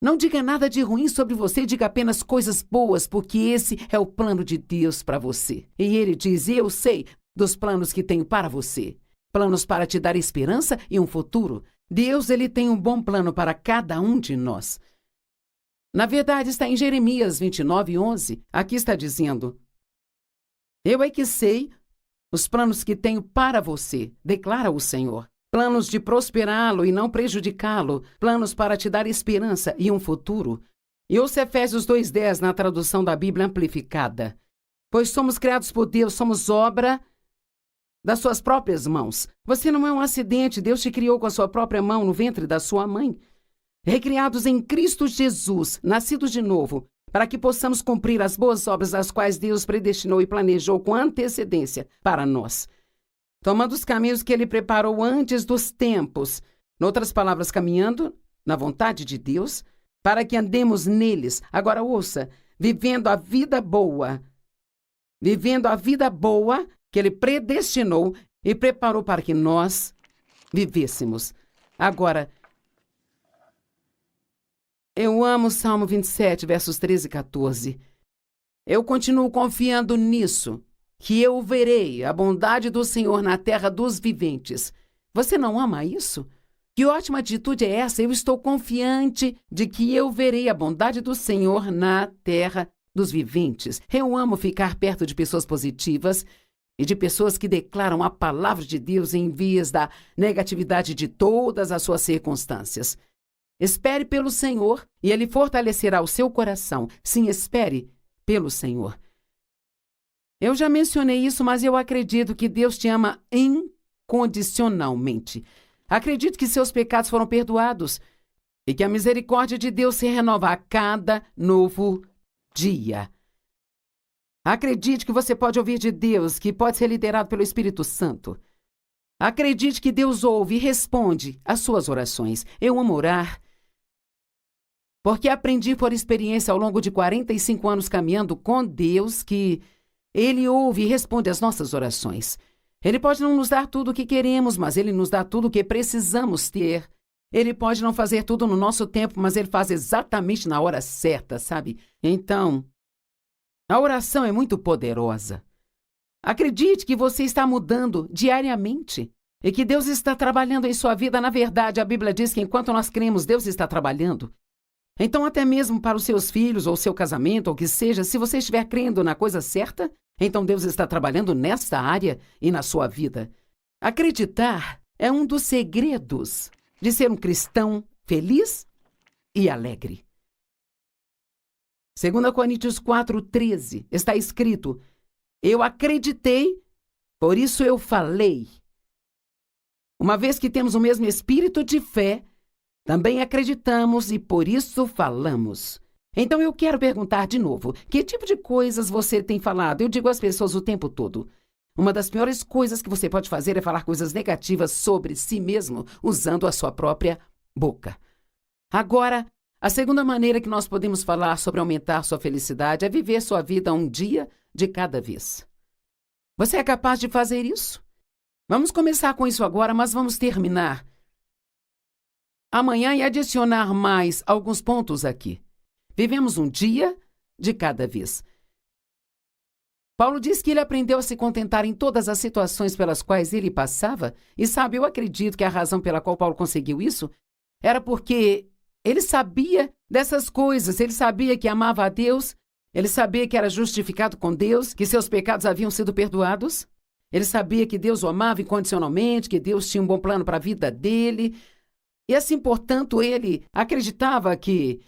Não diga nada de ruim sobre você, diga apenas coisas boas, porque esse é o plano de Deus para você. E Ele diz, eu sei dos planos que tenho para você. Planos para te dar esperança e um futuro. Deus, Ele tem um bom plano para cada um de nós. Na verdade, está em Jeremias 29:11. Aqui está dizendo, eu é que sei os planos que tenho para você, declara o Senhor. planos de prosperá-lo e não prejudicá-lo, planos para te dar esperança e um futuro. E ouça Efésios 2:10 na tradução da Bíblia Amplificada. Pois somos criados por Deus, somos obra das suas próprias mãos. Você não é um acidente, Deus te criou com a sua própria mão no ventre da sua mãe. Recriados em Cristo Jesus, nascidos de novo, para que possamos cumprir as boas obras as quais Deus predestinou e planejou com antecedência para nós, tomando os caminhos que Ele preparou antes dos tempos, noutras palavras, caminhando na vontade de Deus, para que andemos neles. Agora ouça, vivendo a vida boa que Ele predestinou e preparou para que nós vivêssemos. Agora, eu amo o Salmo 27, versos 13 e 14. Eu continuo confiando nisso, que eu verei a bondade do Senhor na terra dos viventes. Você não ama isso? Que ótima atitude é essa? Eu estou confiante de que eu verei a bondade do Senhor na terra dos viventes. Eu amo ficar perto de pessoas positivas e de pessoas que declaram a palavra de Deus em vez da negatividade de todas as suas circunstâncias. Espere pelo Senhor e Ele fortalecerá o seu coração. Sim, espere pelo Senhor. Eu já mencionei isso, mas eu acredito que Deus te ama incondicionalmente. Acredito que seus pecados foram perdoados e que a misericórdia de Deus se renova a cada novo dia. Acredite que você pode ouvir de Deus, que pode ser liderado pelo Espírito Santo. Acredite que Deus ouve e responde às suas orações. Eu amo orar, porque aprendi por experiência ao longo de 45 anos caminhando com Deus que Ele ouve e responde às nossas orações. Ele pode não nos dar tudo o que queremos, mas Ele nos dá tudo o que precisamos ter. Ele pode não fazer tudo no nosso tempo, mas Ele faz exatamente na hora certa, sabe? Então, a oração é muito poderosa. Acredite que você está mudando diariamente e que Deus está trabalhando em sua vida. Na verdade, a Bíblia diz que enquanto nós cremos, Deus está trabalhando. Então, até mesmo para os seus filhos ou seu casamento, ou o que seja, se você estiver crendo na coisa certa, então Deus está trabalhando nessa área e na sua vida. Acreditar é um dos segredos de ser um cristão feliz e alegre. 2 Coríntios 4:13 está escrito: eu acreditei, por isso eu falei. Uma vez que temos o mesmo espírito de fé, também acreditamos e por isso falamos. Então eu quero perguntar de novo, que tipo de coisas você tem falado? Eu digo às pessoas o tempo todo. Uma das piores coisas que você pode fazer é falar coisas negativas sobre si mesmo, usando a sua própria boca. Agora, a segunda maneira que nós podemos falar sobre aumentar sua felicidade é viver sua vida um dia de cada vez. Você é capaz de fazer isso? Vamos começar com isso agora, mas vamos terminar amanhã e adicionar mais alguns pontos aqui. Vivemos um dia de cada vez. Paulo diz que ele aprendeu a se contentar em todas as situações pelas quais ele passava. E sabe, eu acredito que a razão pela qual Paulo conseguiu isso era porque ele sabia dessas coisas. Ele sabia que amava a Deus, ele sabia que era justificado com Deus, que seus pecados haviam sido perdoados. Ele sabia que Deus o amava incondicionalmente, que Deus tinha um bom plano para a vida dele. E assim, portanto, ele acreditava que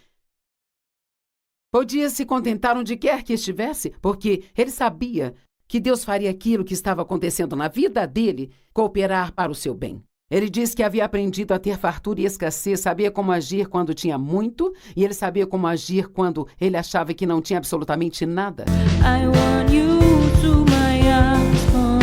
podia se contentar onde quer que estivesse, porque ele sabia que Deus faria aquilo que estava acontecendo na vida dele cooperar para o seu bem. Ele diz que havia aprendido a ter fartura e escassez, sabia como agir quando tinha muito, e ele sabia como agir quando ele achava que não tinha absolutamente nada. I want you to my arms forever.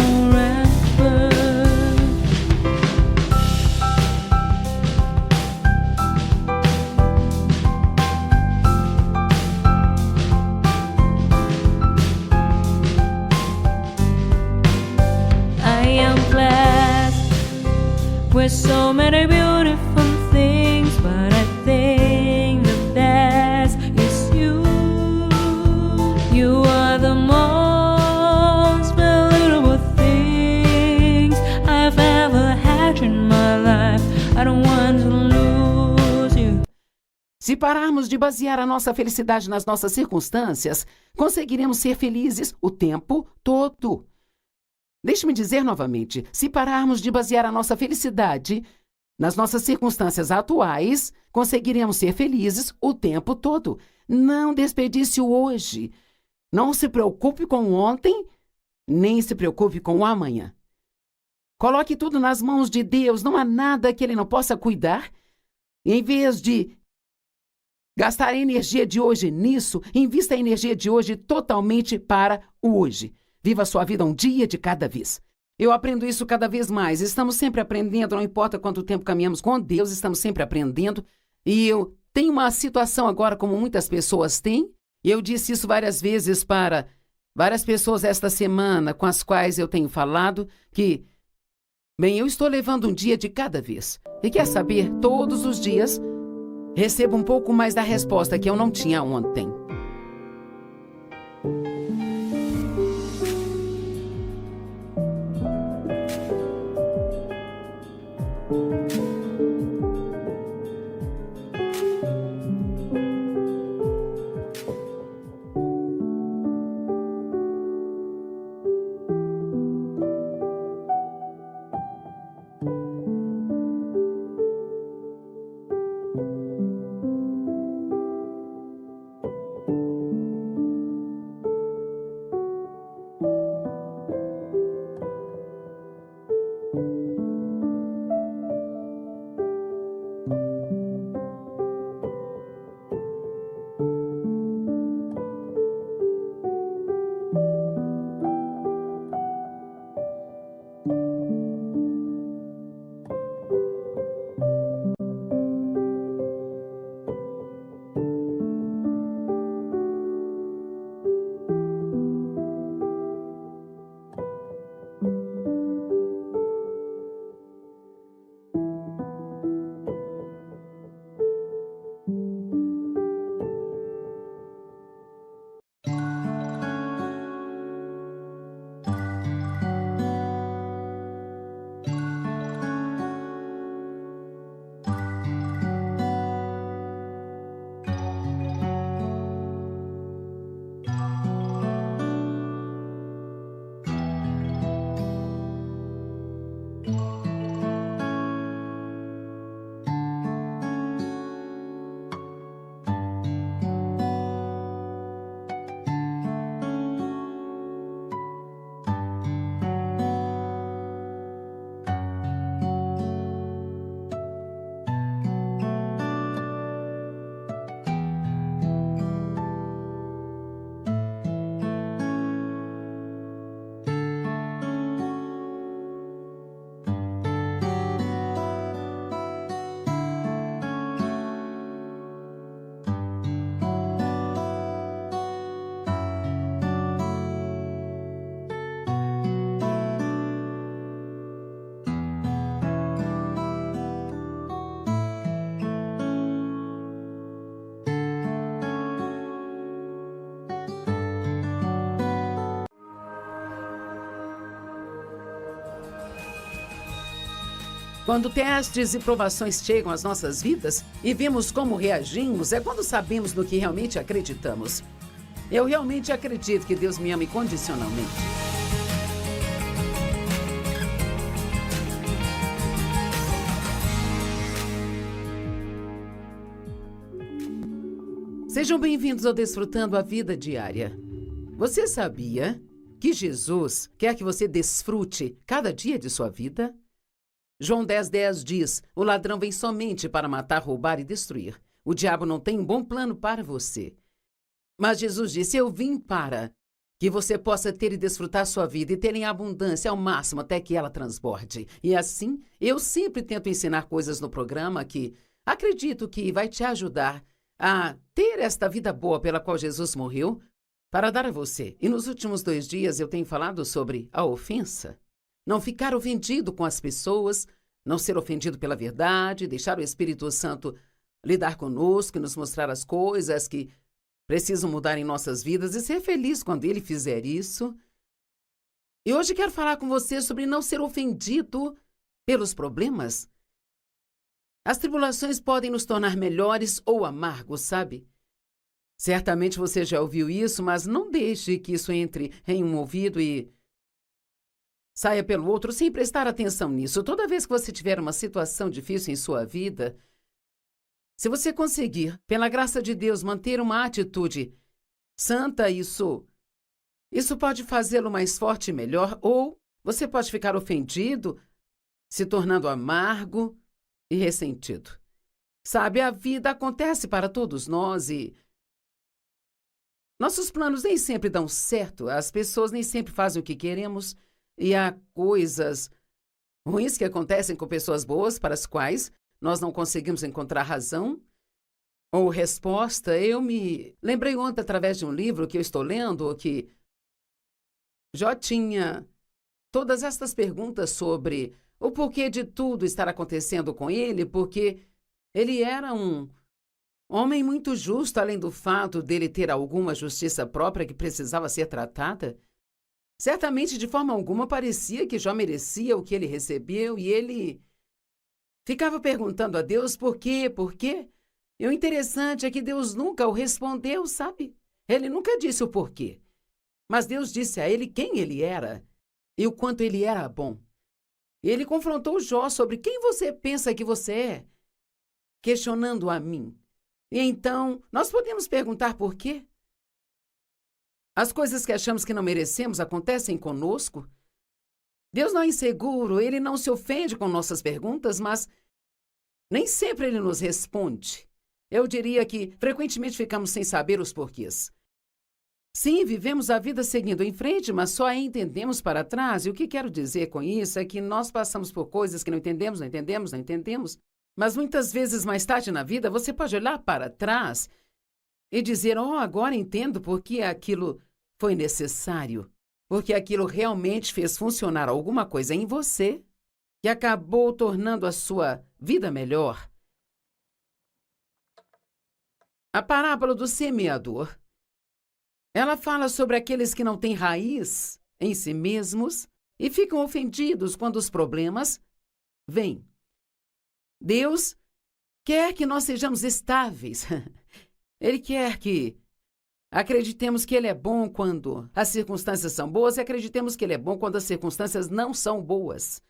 I am blessed with so many beautiful things, but I think the best is you. You are the most valuable things I've ever had in my life. I don't want to lose you. Se pararmos de basear a nossa felicidade nas nossas circunstâncias, conseguiremos ser felizes o tempo todo. Deixe-me dizer novamente, se pararmos de basear a nossa felicidade nas nossas circunstâncias atuais, conseguiremos ser felizes o tempo todo. Não desperdice o hoje. Não se preocupe com o ontem, nem se preocupe com o amanhã. Coloque tudo nas mãos de Deus, não há nada que Ele não possa cuidar. Em vez de gastar a energia de hoje nisso, invista a energia de hoje totalmente para o hoje. Viva a sua vida um dia de cada vez. Eu aprendo isso cada vez mais. Estamos sempre aprendendo, não importa quanto tempo caminhamos com Deus, estamos sempre aprendendo. E eu tenho uma situação agora, como muitas pessoas têm. Eu disse isso várias vezes para várias pessoas esta semana com as quais eu tenho falado, que, bem, eu estou levando um dia de cada vez. E quer saber, todos os dias, recebo um pouco mais da resposta que eu não tinha ontem. Quando testes e provações chegam às nossas vidas e vemos como reagimos, é quando sabemos no que realmente acreditamos. Eu realmente acredito que Deus me ama incondicionalmente. Sejam bem-vindos ao Desfrutando a Vida Diária. Você sabia que Jesus quer que você desfrute cada dia de sua vida? João 10:10 diz, o ladrão vem somente para matar, roubar e destruir. O diabo não tem um bom plano para você. Mas Jesus disse, eu vim para que você possa ter e desfrutar sua vida e ter em abundância ao máximo até que ela transborde. E assim, eu sempre tento ensinar coisas no programa que acredito que vai te ajudar a ter esta vida boa pela qual Jesus morreu para dar a você. E nos últimos 2 dias eu tenho falado sobre a ofensa. Não ficar ofendido com as pessoas, não ser ofendido pela verdade, deixar o Espírito Santo lidar conosco e nos mostrar as coisas que precisam mudar em nossas vidas e ser feliz quando Ele fizer isso. E hoje quero falar com você sobre não ser ofendido pelos problemas. As tribulações podem nos tornar melhores ou amargos, sabe? Certamente você já ouviu isso, mas não deixe que isso entre em um ouvido e saia pelo outro sem prestar atenção nisso. Toda vez que você tiver uma situação difícil em sua vida, se você conseguir, pela graça de Deus, manter uma atitude santa, isso pode fazê-lo mais forte e melhor, ou você pode ficar ofendido, se tornando amargo e ressentido. Sabe, a vida acontece para todos nós e nossos planos nem sempre dão certo, as pessoas nem sempre fazem o que queremos e há coisas ruins que acontecem com pessoas boas para as quais nós não conseguimos encontrar razão ou resposta. Eu me lembrei ontem, através de um livro que eu estou lendo, que Jó tinha todas estas perguntas sobre o porquê de tudo estar acontecendo com ele, porque ele era um homem muito justo, além do fato dele ter alguma justiça própria que precisava ser tratada. Certamente, de forma alguma, parecia que Jó merecia o que ele recebeu e ele ficava perguntando a Deus por quê, por quê. E o interessante é que Deus nunca o respondeu, sabe? Ele nunca disse o porquê. Mas Deus disse a ele quem ele era e o quanto ele era bom. Ele confrontou Jó sobre quem você pensa que você é, questionando a mim. E então, nós podemos perguntar por quê? As coisas que achamos que não merecemos acontecem conosco. Deus não é inseguro, Ele não se ofende com nossas perguntas, mas nem sempre Ele nos responde. Eu diria que frequentemente ficamos sem saber os porquês. Sim, vivemos a vida seguindo em frente, mas só a entendemos para trás. E o que quero dizer com isso é que nós passamos por coisas que não entendemos. Mas muitas vezes mais tarde na vida, você pode olhar para trás e dizer, agora entendo por que aquilo foi necessário. Porque aquilo realmente fez funcionar alguma coisa em você que acabou tornando a sua vida melhor. A parábola do semeador. Ela fala sobre aqueles que não têm raiz em si mesmos e ficam ofendidos quando os problemas vêm. Deus quer que nós sejamos estáveis. Ele quer que acreditemos que Ele é bom quando as circunstâncias são boas e acreditemos que Ele é bom quando as circunstâncias não são boas.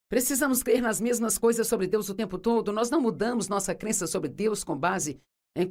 Precisamos crer nas mesmas coisas sobre Deus o tempo todo. Nós não mudamos nossa crença sobre Deus com base em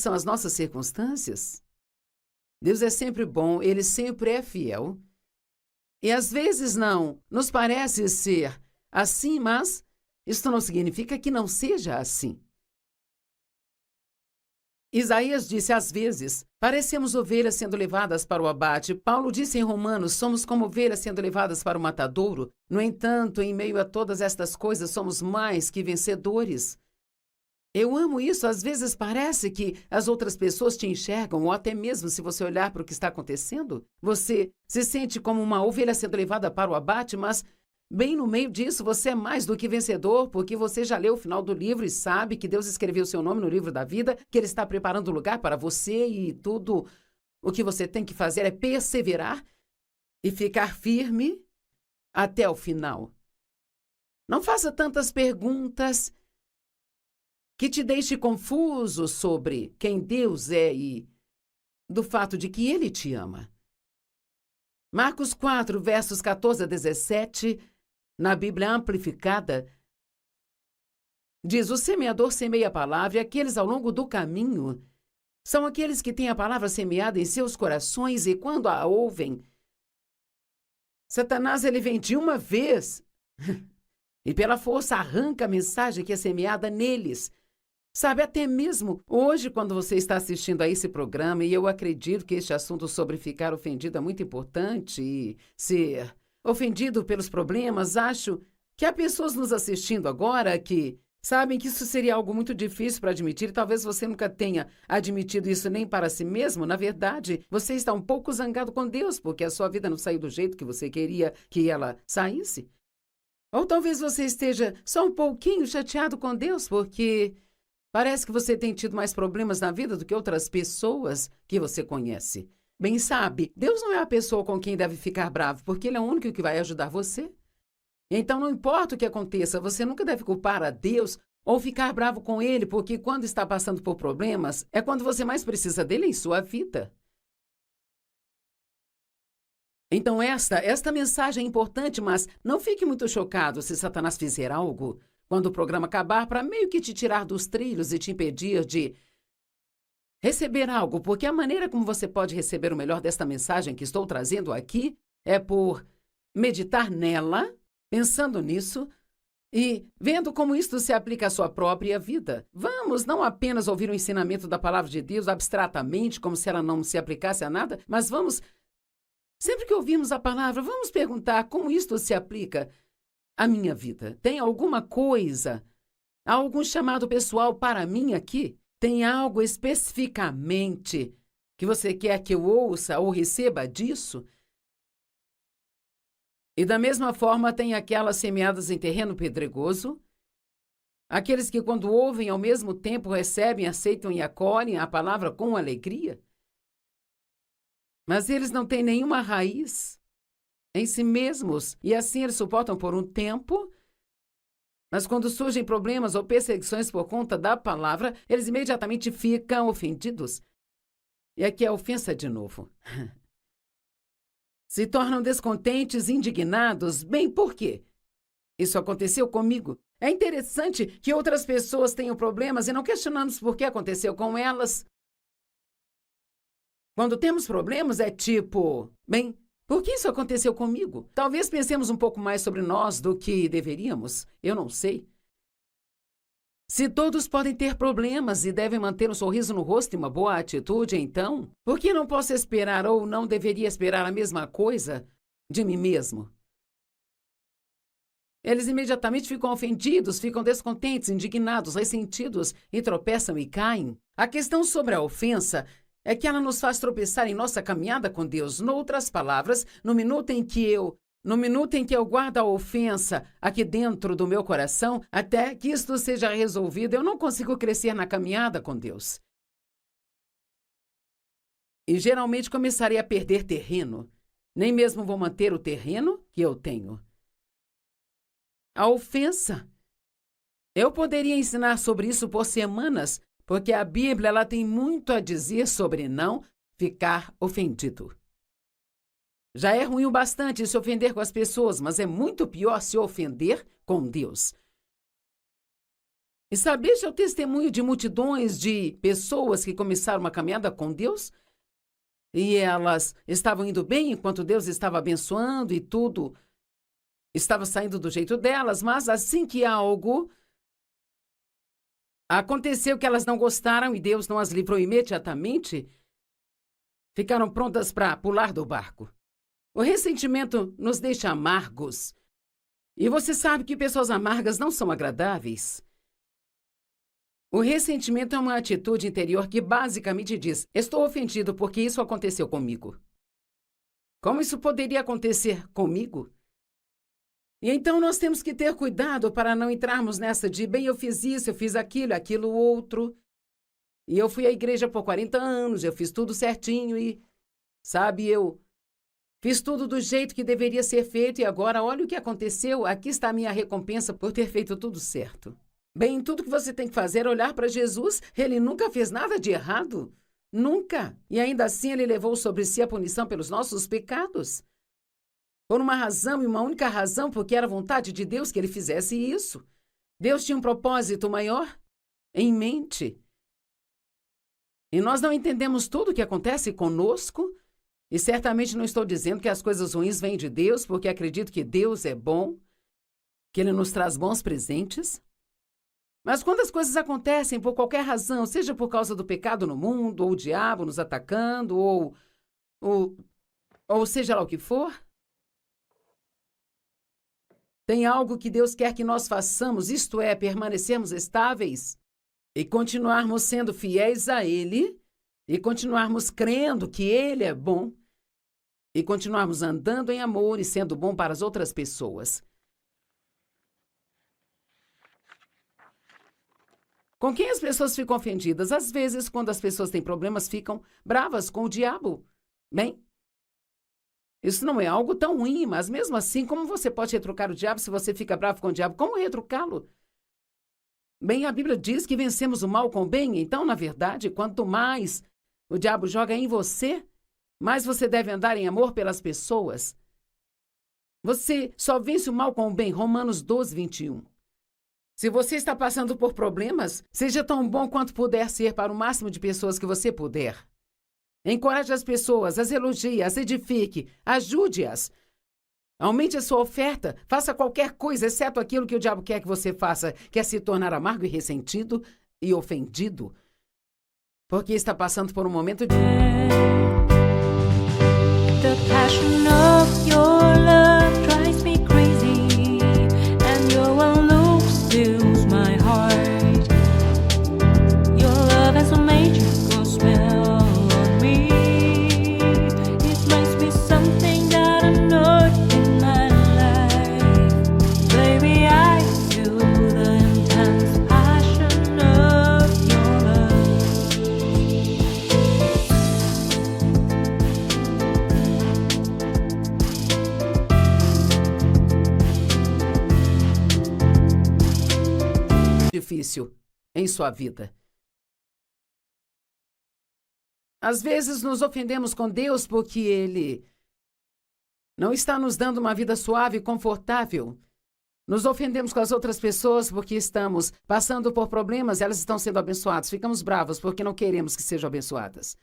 são as nossas circunstâncias. Deus é sempre bom, Ele sempre é fiel. E às vezes não nos parece ser assim, mas isso não significa que não seja assim. Isaías disse, às vezes, parecemos ovelhas sendo levadas para o abate. Paulo disse em Romanos, somos como ovelhas sendo levadas para o matadouro. No entanto, em meio a todas estas coisas, somos mais que vencedores. Eu amo isso. Às vezes parece que as outras pessoas te enxergam, ou até mesmo se você olhar para o que está acontecendo, você se sente como uma ovelha sendo levada para o abate, mas bem no meio disso você é mais do que vencedor, porque você já leu o final do livro e sabe que Deus escreveu seu nome no livro da vida, que Ele está preparando lugar para você e tudo o que você tem que fazer é perseverar e ficar firme até o final. Não faça tantas perguntas que te deixe confuso sobre quem Deus é e do fato de que Ele te ama. Marcos 4, versos 14 a 17, na Bíblia Amplificada, diz, o semeador semeia a palavra e aqueles ao longo do caminho são aqueles que têm a palavra semeada em seus corações e quando a ouvem, Satanás ele vem de uma vez e pela força arranca a mensagem que é semeada neles. Sabe, até mesmo hoje, quando você está assistindo a esse programa, e eu acredito que este assunto sobre ficar ofendido é muito importante e ser ofendido pelos problemas, acho que há pessoas nos assistindo agora que Sabem que isso seria algo muito difícil para admitir, e talvez você nunca tenha admitido isso nem para si mesmo. Na verdade, você está um pouco zangado com Deus, porque a sua vida não saiu do jeito que você queria que ela saísse. Ou talvez você esteja só um pouquinho chateado com Deus, porque parece que você tem tido mais problemas na vida do que outras pessoas que você conhece. Bem, sabe, Deus não é a pessoa com quem deve ficar bravo, porque Ele é o único que vai ajudar você. Então, não importa o que aconteça, você nunca deve culpar a Deus ou ficar bravo com Ele, porque quando está passando por problemas, é quando você mais precisa dele em sua vida. Então, esta mensagem é importante, mas não fique muito chocado se Satanás fizer algo quando o programa acabar para meio que te tirar dos trilhos e te impedir de receber algo, porque a maneira como você pode receber o melhor desta mensagem que estou trazendo aqui é por meditar nela, pensando nisso e vendo como isto se aplica à sua própria vida. Vamos não apenas ouvir o ensinamento da palavra de Deus abstratamente, como se ela não se aplicasse a nada, mas vamos, sempre que ouvirmos a palavra, vamos perguntar como isto se aplica à minha vida. Tem alguma coisa, algum chamado pessoal para mim aqui? Tem algo especificamente que você quer que eu ouça ou receba disso? E da mesma forma tem aquelas semeadas em terreno pedregoso, aqueles que quando ouvem ao mesmo tempo recebem, aceitam e acolhem a palavra com alegria. Mas eles não têm nenhuma raiz em si mesmos e assim eles suportam por um tempo, mas quando surgem problemas ou perseguições por conta da palavra, eles imediatamente ficam ofendidos. E aqui é a ofensa de novo. Se tornam descontentes, indignados. Bem, por quê? Isso aconteceu comigo. É interessante que outras pessoas tenham problemas e não questionamos por que aconteceu com elas. Quando temos problemas, é tipo, bem, por que isso aconteceu comigo? Talvez pensemos um pouco mais sobre nós do que deveríamos. Eu não sei. Se todos podem ter problemas e devem manter um sorriso no rosto e uma boa atitude, então, por que não posso esperar ou não deveria esperar a mesma coisa de mim mesmo? Eles imediatamente ficam ofendidos, ficam descontentes, indignados, ressentidos e tropeçam e caem. A questão sobre a ofensa é que ela nos faz tropeçar em nossa caminhada com Deus. Noutras palavras, no minuto em que eu guardo a ofensa aqui dentro do meu coração, até que isto seja resolvido, eu não consigo crescer na caminhada com Deus. E geralmente começarei a perder terreno. Nem mesmo vou manter o terreno que eu tenho. A ofensa. Eu poderia ensinar sobre isso por semanas, porque a Bíblia ela tem muito a dizer sobre não ficar ofendido. Já é ruim o bastante se ofender com as pessoas, mas é muito pior se ofender com Deus. E sabe, este é o testemunho de multidões de pessoas que começaram uma caminhada com Deus e elas estavam indo bem enquanto Deus estava abençoando e tudo estava saindo do jeito delas, mas assim que algo aconteceu que elas não gostaram e Deus não as livrou imediatamente, ficaram prontas para pular do barco. O ressentimento nos deixa amargos. E você sabe que pessoas amargas não são agradáveis. O ressentimento é uma atitude interior que basicamente diz: estou ofendido porque isso aconteceu comigo. Como isso poderia acontecer comigo? E então nós temos que ter cuidado para não entrarmos nessa de, bem, eu fiz isso, eu fiz aquilo, aquilo outro. E eu fui à igreja por 40 anos, eu fiz tudo certinho e, sabe, eu fiz tudo do jeito que deveria ser feito e agora olha o que aconteceu. Aqui está a minha recompensa por ter feito tudo certo. Bem, tudo que você tem que fazer é olhar para Jesus. Ele nunca fez nada de errado. Nunca. E ainda assim ele levou sobre si a punição pelos nossos pecados. Por uma razão e uma única razão, porque era vontade de Deus que ele fizesse isso. Deus tinha um propósito maior em mente. E nós não entendemos tudo o que acontece conosco. E certamente não estou dizendo que as coisas ruins vêm de Deus, porque acredito que Deus é bom, que Ele nos traz bons presentes. Mas quando as coisas acontecem por qualquer razão, seja por causa do pecado no mundo, ou o diabo nos atacando, ou seja lá o que for, Tem algo que Deus quer que nós façamos, isto é, permanecermos estáveis e continuarmos sendo fiéis a Ele e continuarmos crendo que Ele é bom e continuarmos andando em amor e sendo bom para as outras pessoas. Com quem as pessoas ficam ofendidas? Às vezes, quando as pessoas têm problemas, ficam bravas com o diabo. Bem, isso não é algo tão ruim, mas mesmo assim, como você pode retrucar o diabo se você fica bravo com o diabo? Como retrucá-lo? Bem, a Bíblia diz que vencemos o mal com o bem, então, na verdade, quanto mais o diabo joga em você, mais você deve andar em amor pelas pessoas. Você só vence o mal com o bem. Romanos 12, 21. Se você está passando por problemas, seja tão bom quanto puder ser para o máximo de pessoas que você puder. Encoraje as pessoas, as elogie, as edifique, ajude-as. Aumente a sua oferta, faça qualquer coisa, exceto aquilo que o diabo quer que você faça, que é se tornar amargo e ressentido e ofendido, porque está passando por um momento de... The passion of your love drives me crazy, and your one look fills my heart. Your love has a magical spell on me. It makes me something that I'm not in my life. Baby, I feel the intense passion of your difícil em sua vida. Às vezes nos ofendemos com Deus porque Ele não está nos dando uma vida suave e confortável. Nos ofendemos com as outras pessoas porque estamos passando por problemas e elas estão sendo abençoadas. Ficamos bravos porque não queremos que sejam abençoadas.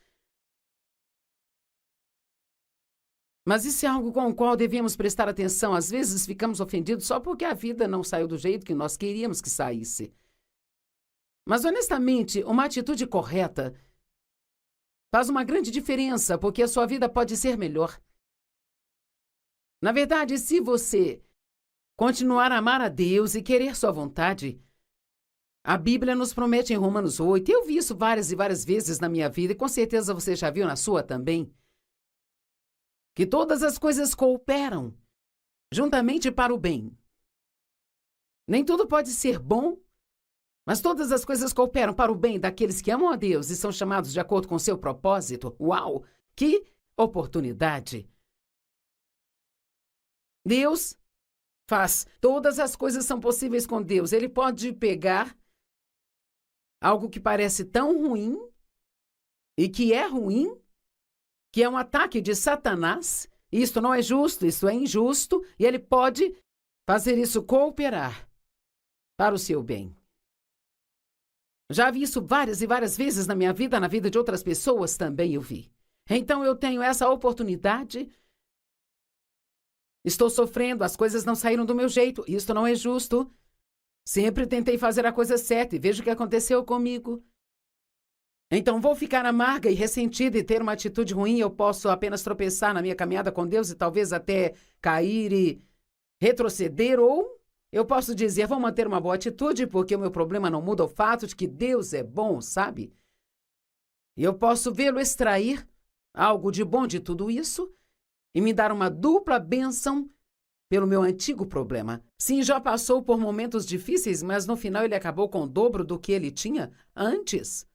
Mas isso é algo com o qual devemos prestar atenção. Às vezes ficamos ofendidos só porque a vida não saiu do jeito que nós queríamos que saísse. Mas, honestamente, uma atitude correta faz uma grande diferença, porque a sua vida pode ser melhor. Na verdade, se você continuar a amar a Deus e querer sua vontade, a Bíblia nos promete em Romanos 8, eu vi isso várias e várias vezes na minha vida, e com certeza você já viu na sua também, que todas as coisas cooperam juntamente para o bem. Nem tudo pode ser bom, mas todas as coisas cooperam para o bem daqueles que amam a Deus e são chamados de acordo com seu propósito. Uau! Que oportunidade! Deus faz. Todas as coisas são possíveis com Deus. Ele pode pegar algo que parece tão ruim e que é ruim, que é um ataque de Satanás. Isto não é justo, isso é injusto, e ele pode fazer isso cooperar para o seu bem. Já vi isso várias e várias vezes na minha vida, na vida de outras pessoas também eu vi. Então eu tenho essa oportunidade. Estou sofrendo, as coisas não saíram do meu jeito, isso não é justo. Sempre tentei fazer a coisa certa e veja o que aconteceu comigo. Então vou ficar amarga e ressentida e ter uma atitude ruim, eu posso apenas tropeçar na minha caminhada com Deus e talvez até cair e retroceder, ou eu posso dizer, vou manter uma boa atitude porque o meu problema não muda o fato de que Deus é bom, sabe? E eu posso vê-lo extrair algo de bom de tudo isso e me dar uma dupla bênção pelo meu antigo problema. Sim, Jó passou por momentos difíceis, mas no final ele acabou com o dobro do que ele tinha antes.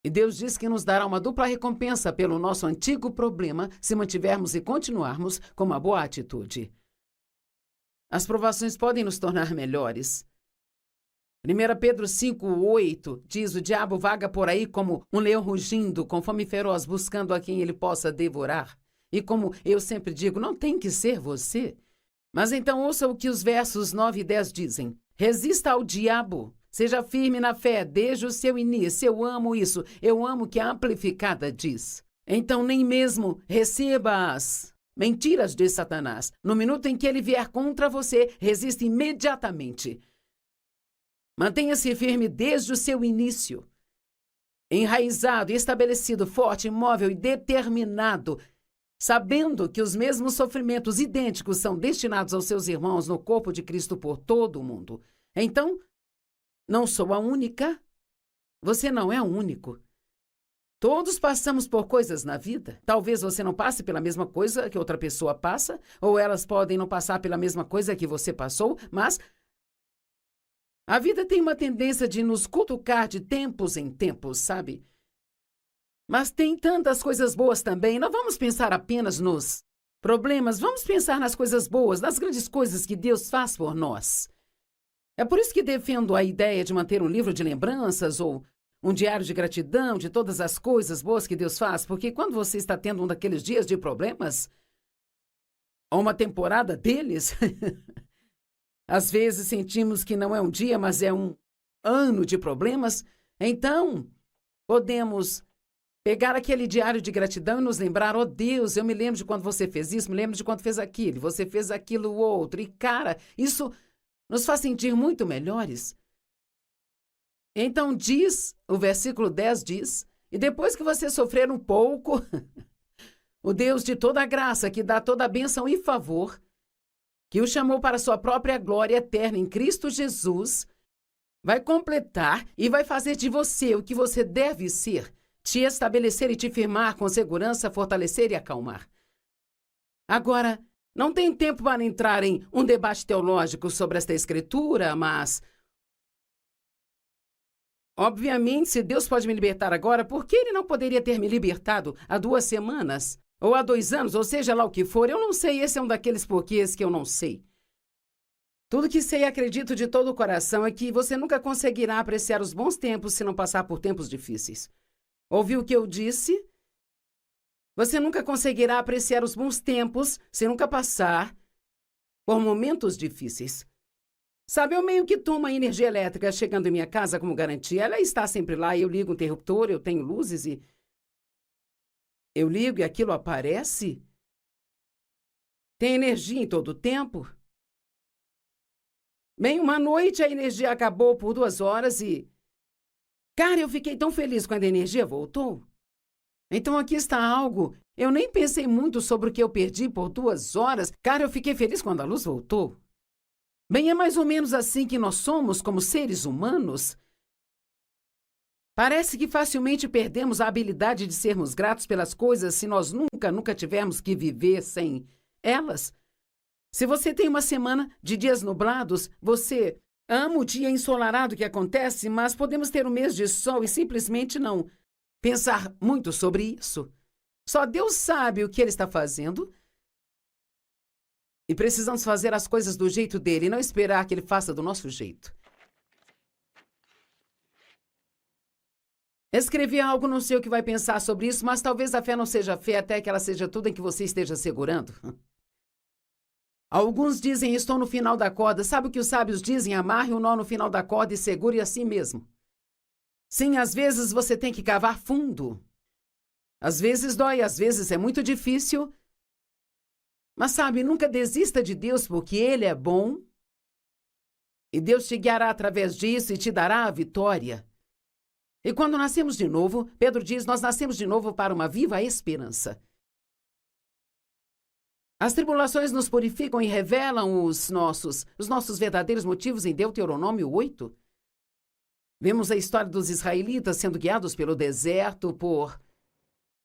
E Deus diz que nos dará uma dupla recompensa pelo nosso antigo problema se mantivermos e continuarmos com uma boa atitude. As provações podem nos tornar melhores. 1 Pedro 5:8 diz, o diabo vaga por aí como um leão rugindo, com fome feroz, buscando a quem ele possa devorar. E como eu sempre digo, não tem que ser você. Mas então ouça o que os versos 9 e 10 dizem. Resista ao diabo, seja firme na fé, desde o seu início. Eu amo isso, eu amo que a Amplificada diz. Então nem mesmo receba as mentiras de Satanás. No minuto em que ele vier contra você, resista imediatamente. Mantenha-se firme desde o seu início. Enraizado, estabelecido, forte, imóvel e determinado. sabendo que os mesmos sofrimentos idênticos são destinados aos seus irmãos no corpo de Cristo por todo o mundo. Então, não sou a única. Você não é o único. Todos passamos por coisas na vida. Talvez você não passe pela mesma coisa que outra pessoa passa, ou elas podem não passar pela mesma coisa que você passou, mas a vida tem uma tendência de nos cutucar de tempos em tempos, sabe? Mas tem tantas coisas boas também. Não vamos pensar apenas nos problemas, vamos pensar nas coisas boas, nas grandes coisas que Deus faz por nós. É por isso que defendo a ideia de manter um livro de lembranças ou um diário de gratidão de todas as coisas boas que Deus faz, porque quando você está tendo um daqueles dias de problemas, ou uma temporada deles, às vezes sentimos que não é um dia, mas é um ano de problemas, então podemos pegar aquele diário de gratidão e nos lembrar, oh Deus, eu me lembro de quando você fez isso, me lembro de quando fez aquilo, você fez aquilo outro, e cara, isso nos faz sentir muito melhores. Então diz, o versículo 10 diz, e depois que você sofrer um pouco, o Deus de toda a graça, que dá toda a bênção e favor, que o chamou para a sua própria glória eterna em Cristo Jesus, vai completar e vai fazer de você o que você deve ser, te estabelecer e te firmar com segurança, fortalecer e acalmar. Agora, não tem tempo para entrar em um debate teológico sobre esta escritura, mas obviamente, se Deus pode me libertar agora, por que Ele não poderia ter me libertado há 2 semanas? Ou há 2 anos, ou seja lá o que for? Eu não sei, esse é um daqueles porquês que eu não sei. Tudo que sei e acredito de todo o coração é que você nunca conseguirá apreciar os bons tempos se não passar por tempos difíceis. Ouviu o que eu disse? Você nunca conseguirá apreciar os bons tempos se nunca passar por momentos difíceis. Sabe, eu meio que tomo a energia elétrica chegando em minha casa como garantia. Ela está sempre lá, eu ligo o interruptor, eu tenho luzes e eu ligo e aquilo aparece. Tem energia em todo o tempo. Bem, uma noite a energia acabou por 2 horas e cara, eu fiquei tão feliz quando a energia voltou. Então aqui está algo. Eu nem pensei muito sobre o que eu perdi por 2 horas. Cara, eu fiquei feliz quando a luz voltou. Bem, é mais ou menos assim que nós somos como seres humanos. Parece que facilmente perdemos a habilidade de sermos gratos pelas coisas se nós nunca tivermos que viver sem elas. Se você tem uma semana de dias nublados, você ama o dia ensolarado que acontece, mas podemos ter um mês de sol e simplesmente não pensar muito sobre isso. Só Deus sabe o que Ele está fazendo. E precisamos fazer as coisas do jeito dele e não esperar que ele faça do nosso jeito. Escrevi algo, não sei o que vai pensar sobre isso, mas talvez a fé não seja fé até que ela seja tudo em que você esteja segurando. Alguns dizem, estou no final da corda. Sabe o que os sábios dizem? Amarre o nó no final da corda e segure assim mesmo. Sim, às vezes você tem que cavar fundo. Às vezes dói, às vezes é muito difícil. Mas sabe, nunca desista de Deus, porque Ele é bom. E Deus te guiará através disso e te dará a vitória. E quando nascemos de novo, Pedro diz, nós nascemos de novo para uma viva esperança. As tribulações nos purificam e revelam os nossos verdadeiros motivos em Deuteronômio 8. Vemos a história dos israelitas sendo guiados pelo deserto por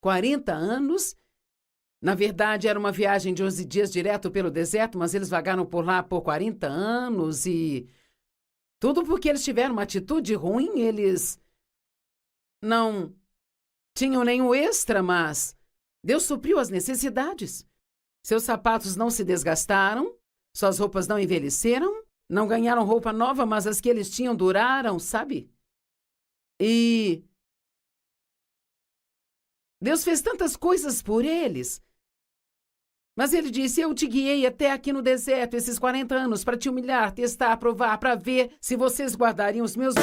40 anos. Na verdade, era uma viagem de 11 dias direto pelo deserto, mas eles vagaram por lá por 40 anos e tudo porque eles tiveram uma atitude ruim, eles não tinham nenhum extra, mas Deus supriu as necessidades. Seus sapatos não se desgastaram, suas roupas não envelheceram, não ganharam roupa nova, mas as que eles tinham duraram, sabe? E Deus fez tantas coisas por eles. Mas ele disse, eu te guiei até aqui no deserto esses 40 anos para te humilhar, testar, provar, para ver se vocês guardariam os meus...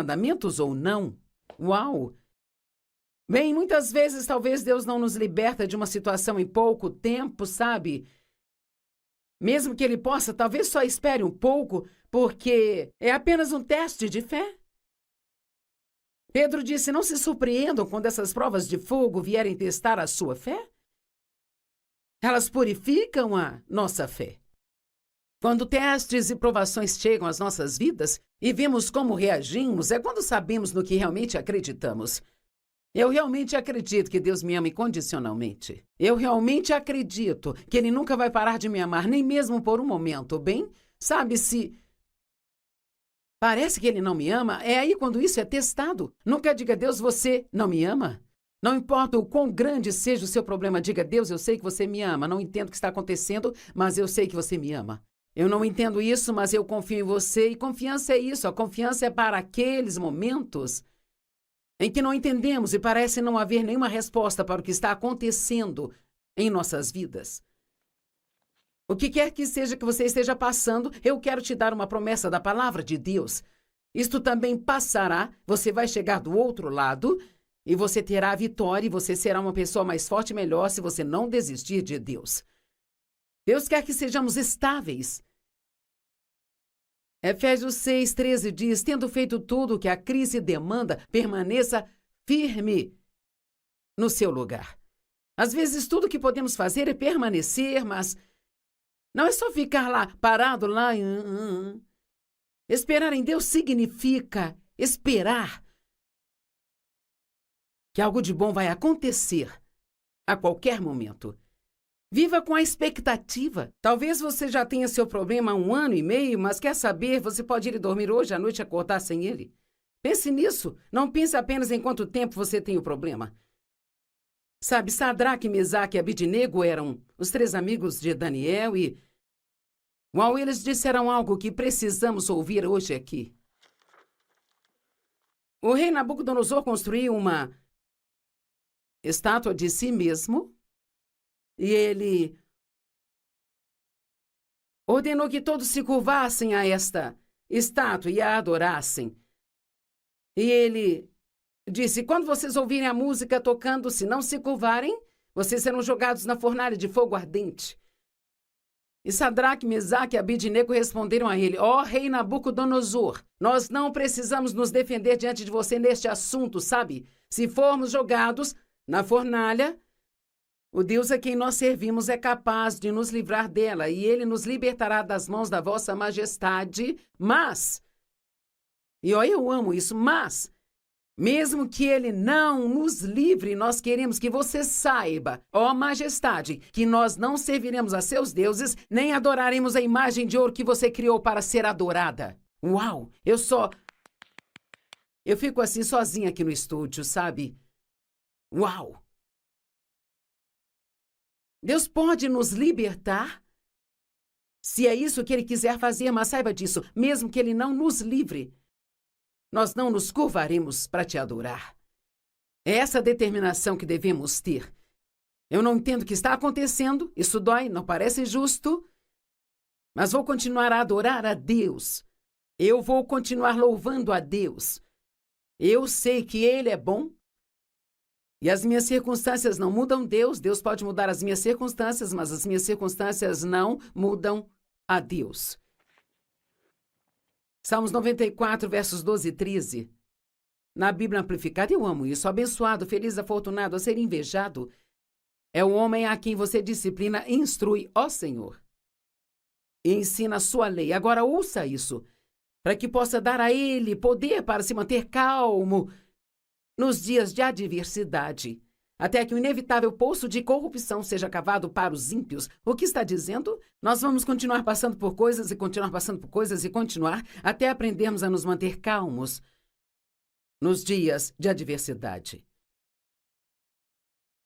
mandamentos ou não? Uau! Bem, muitas vezes talvez Deus não nos liberta de uma situação em pouco tempo, sabe? Mesmo que Ele possa, talvez só espere um pouco, porque é apenas um teste de fé. Pedro disse: não se surpreendam quando essas provas de fogo vierem testar a sua fé. Elas purificam a nossa fé. Quando testes e provações chegam às nossas vidas e vemos como reagimos, é quando sabemos no que realmente acreditamos. Eu realmente acredito que Deus me ama incondicionalmente. Eu realmente acredito que Ele nunca vai parar de me amar, nem mesmo por um momento, bem? Sabe, se parece que Ele não me ama, é aí quando isso é testado. Nunca diga: Deus, você não me ama. Não importa o quão grande seja o seu problema, diga: Deus, eu sei que você me ama. Não entendo o que está acontecendo, mas eu sei que você me ama. Eu não entendo isso, mas eu confio em você. E confiança é isso. A confiança é para aqueles momentos em que não entendemos e parece não haver nenhuma resposta para o que está acontecendo em nossas vidas. O que quer que seja que você esteja passando, eu quero te dar uma promessa da palavra de Deus. Isto também passará, você vai chegar do outro lado e você terá a vitória e você será uma pessoa mais forte e melhor se você não desistir de Deus. Deus quer que sejamos estáveis. Efésios 6:13 diz: tendo feito tudo o que a crise demanda, permaneça firme no seu lugar. Às vezes tudo o que podemos fazer é permanecer, mas não é só ficar lá, parado lá. Esperar em Deus significa esperar que algo de bom vai acontecer a qualquer momento. Viva com a expectativa. Talvez você já tenha seu problema há 1 ano e meio, mas quer saber, você pode ir dormir hoje à noite e acordar sem ele. Pense nisso. Não pense apenas em quanto tempo você tem o problema. Sabe, Sadraque, Mesaque e Abidnego eram os 3 amigos de Daniel e uau, eles disseram algo que precisamos ouvir hoje aqui. O rei Nabucodonosor construiu uma estátua de si mesmo. E ele ordenou que todos se curvassem a esta estátua e a adorassem. E ele disse: quando vocês ouvirem a música tocando, se não se curvarem, vocês serão jogados na fornalha de fogo ardente. E Sadraque, Mesaque e Abidnego responderam a ele: ó rei Nabucodonosor, nós não precisamos nos defender diante de você neste assunto, sabe? Se formos jogados na fornalha, o Deus a quem nós servimos é capaz de nos livrar dela, e Ele nos libertará das mãos da vossa majestade. Mas, e ó, eu amo isso, mas, mesmo que Ele não nos livre, nós queremos que você saiba, ó majestade, que nós não serviremos a seus deuses, nem adoraremos a imagem de ouro que você criou para ser adorada. Uau, eu fico assim sozinha aqui no estúdio, sabe? Uau! Deus pode nos libertar, se é isso que Ele quiser fazer, mas saiba disso, mesmo que Ele não nos livre, nós não nos curvaremos para te adorar. É essa determinação que devemos ter. Eu não entendo o que está acontecendo, isso dói, não parece justo, mas vou continuar a adorar a Deus. Eu vou continuar louvando a Deus. Eu sei que Ele é bom. E as minhas circunstâncias não mudam Deus. Deus pode mudar as minhas circunstâncias, mas as minhas circunstâncias não mudam a Deus. Salmos 94, versos 12 e 13. Na Bíblia Amplificada, eu amo isso. Abençoado, feliz, afortunado, a ser invejado é o homem a quem você disciplina e instrui, ó Senhor, e ensina a sua lei. Agora ouça isso, para que possa dar a ele poder para se manter calmo nos dias de adversidade, até que o inevitável poço de corrupção seja cavado para os ímpios. O que está dizendo? Nós vamos continuar passando por coisas e continuar passando por coisas e continuar até aprendermos a nos manter calmos nos dias de adversidade.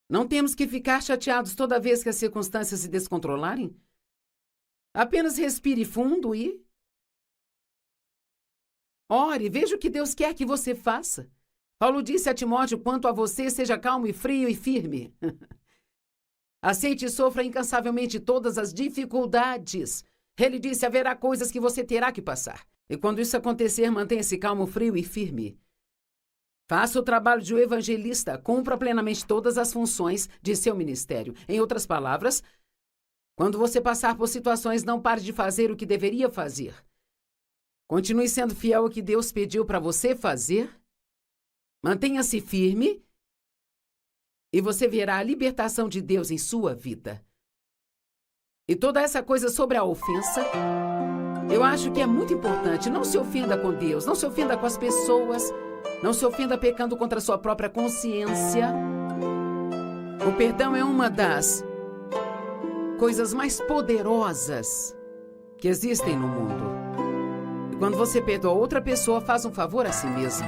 Não temos que ficar chateados toda vez que as circunstâncias se descontrolarem. Apenas respire fundo e ore, veja o que Deus quer que você faça. Paulo disse a Timóteo: quanto a você, seja calmo e frio e firme. Aceite e sofra incansavelmente todas as dificuldades. Ele disse: haverá coisas que você terá que passar. E quando isso acontecer, mantenha-se calmo, frio e firme. Faça o trabalho de um evangelista, cumpra plenamente todas as funções de seu ministério. Em outras palavras, quando você passar por situações, não pare de fazer o que deveria fazer. Continue sendo fiel ao que Deus pediu para você fazer. Mantenha-se firme e você verá a libertação de Deus em sua vida. E toda essa coisa sobre a ofensa, eu acho que é muito importante. Não se ofenda com Deus, não se ofenda com as pessoas, não se ofenda pecando contra a sua própria consciência. O perdão é uma das coisas mais poderosas que existem no mundo. E quando você perdoa outra pessoa, faz um favor a si mesmo.